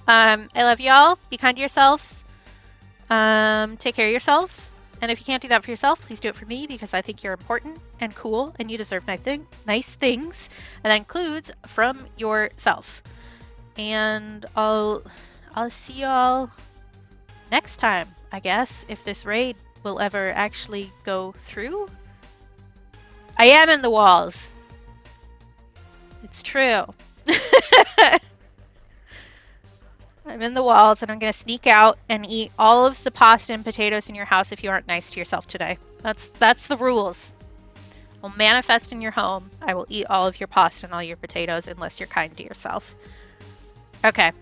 I love y'all. Be kind to yourselves. Take care of yourselves. And if you can't do that for yourself, please do it for me because I think you're important and cool and you deserve nice things. And that includes from yourself. And I'll see y'all next time, I guess, if this raid will ever actually go through. I am in the walls. It's true. I'm in the walls and I'm going to sneak out and eat all of the pasta and potatoes in your house if you aren't nice to yourself today. That's the rules. I'll manifest in your home. I will eat all of your pasta and all your potatoes unless you're kind to yourself. Okay.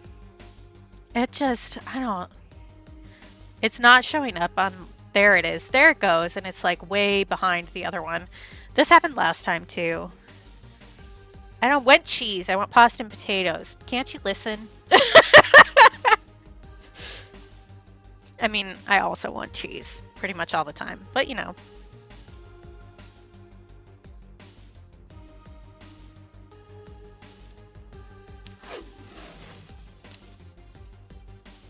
It's not showing up on, there it is. There it goes. And it's like way behind the other one. This happened last time too. I don't want cheese. I want pasta and potatoes. Can't you listen? I mean, I also want cheese pretty much all the time, but you know.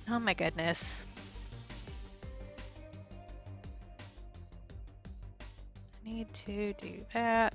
Oh my goodness. I need to do that.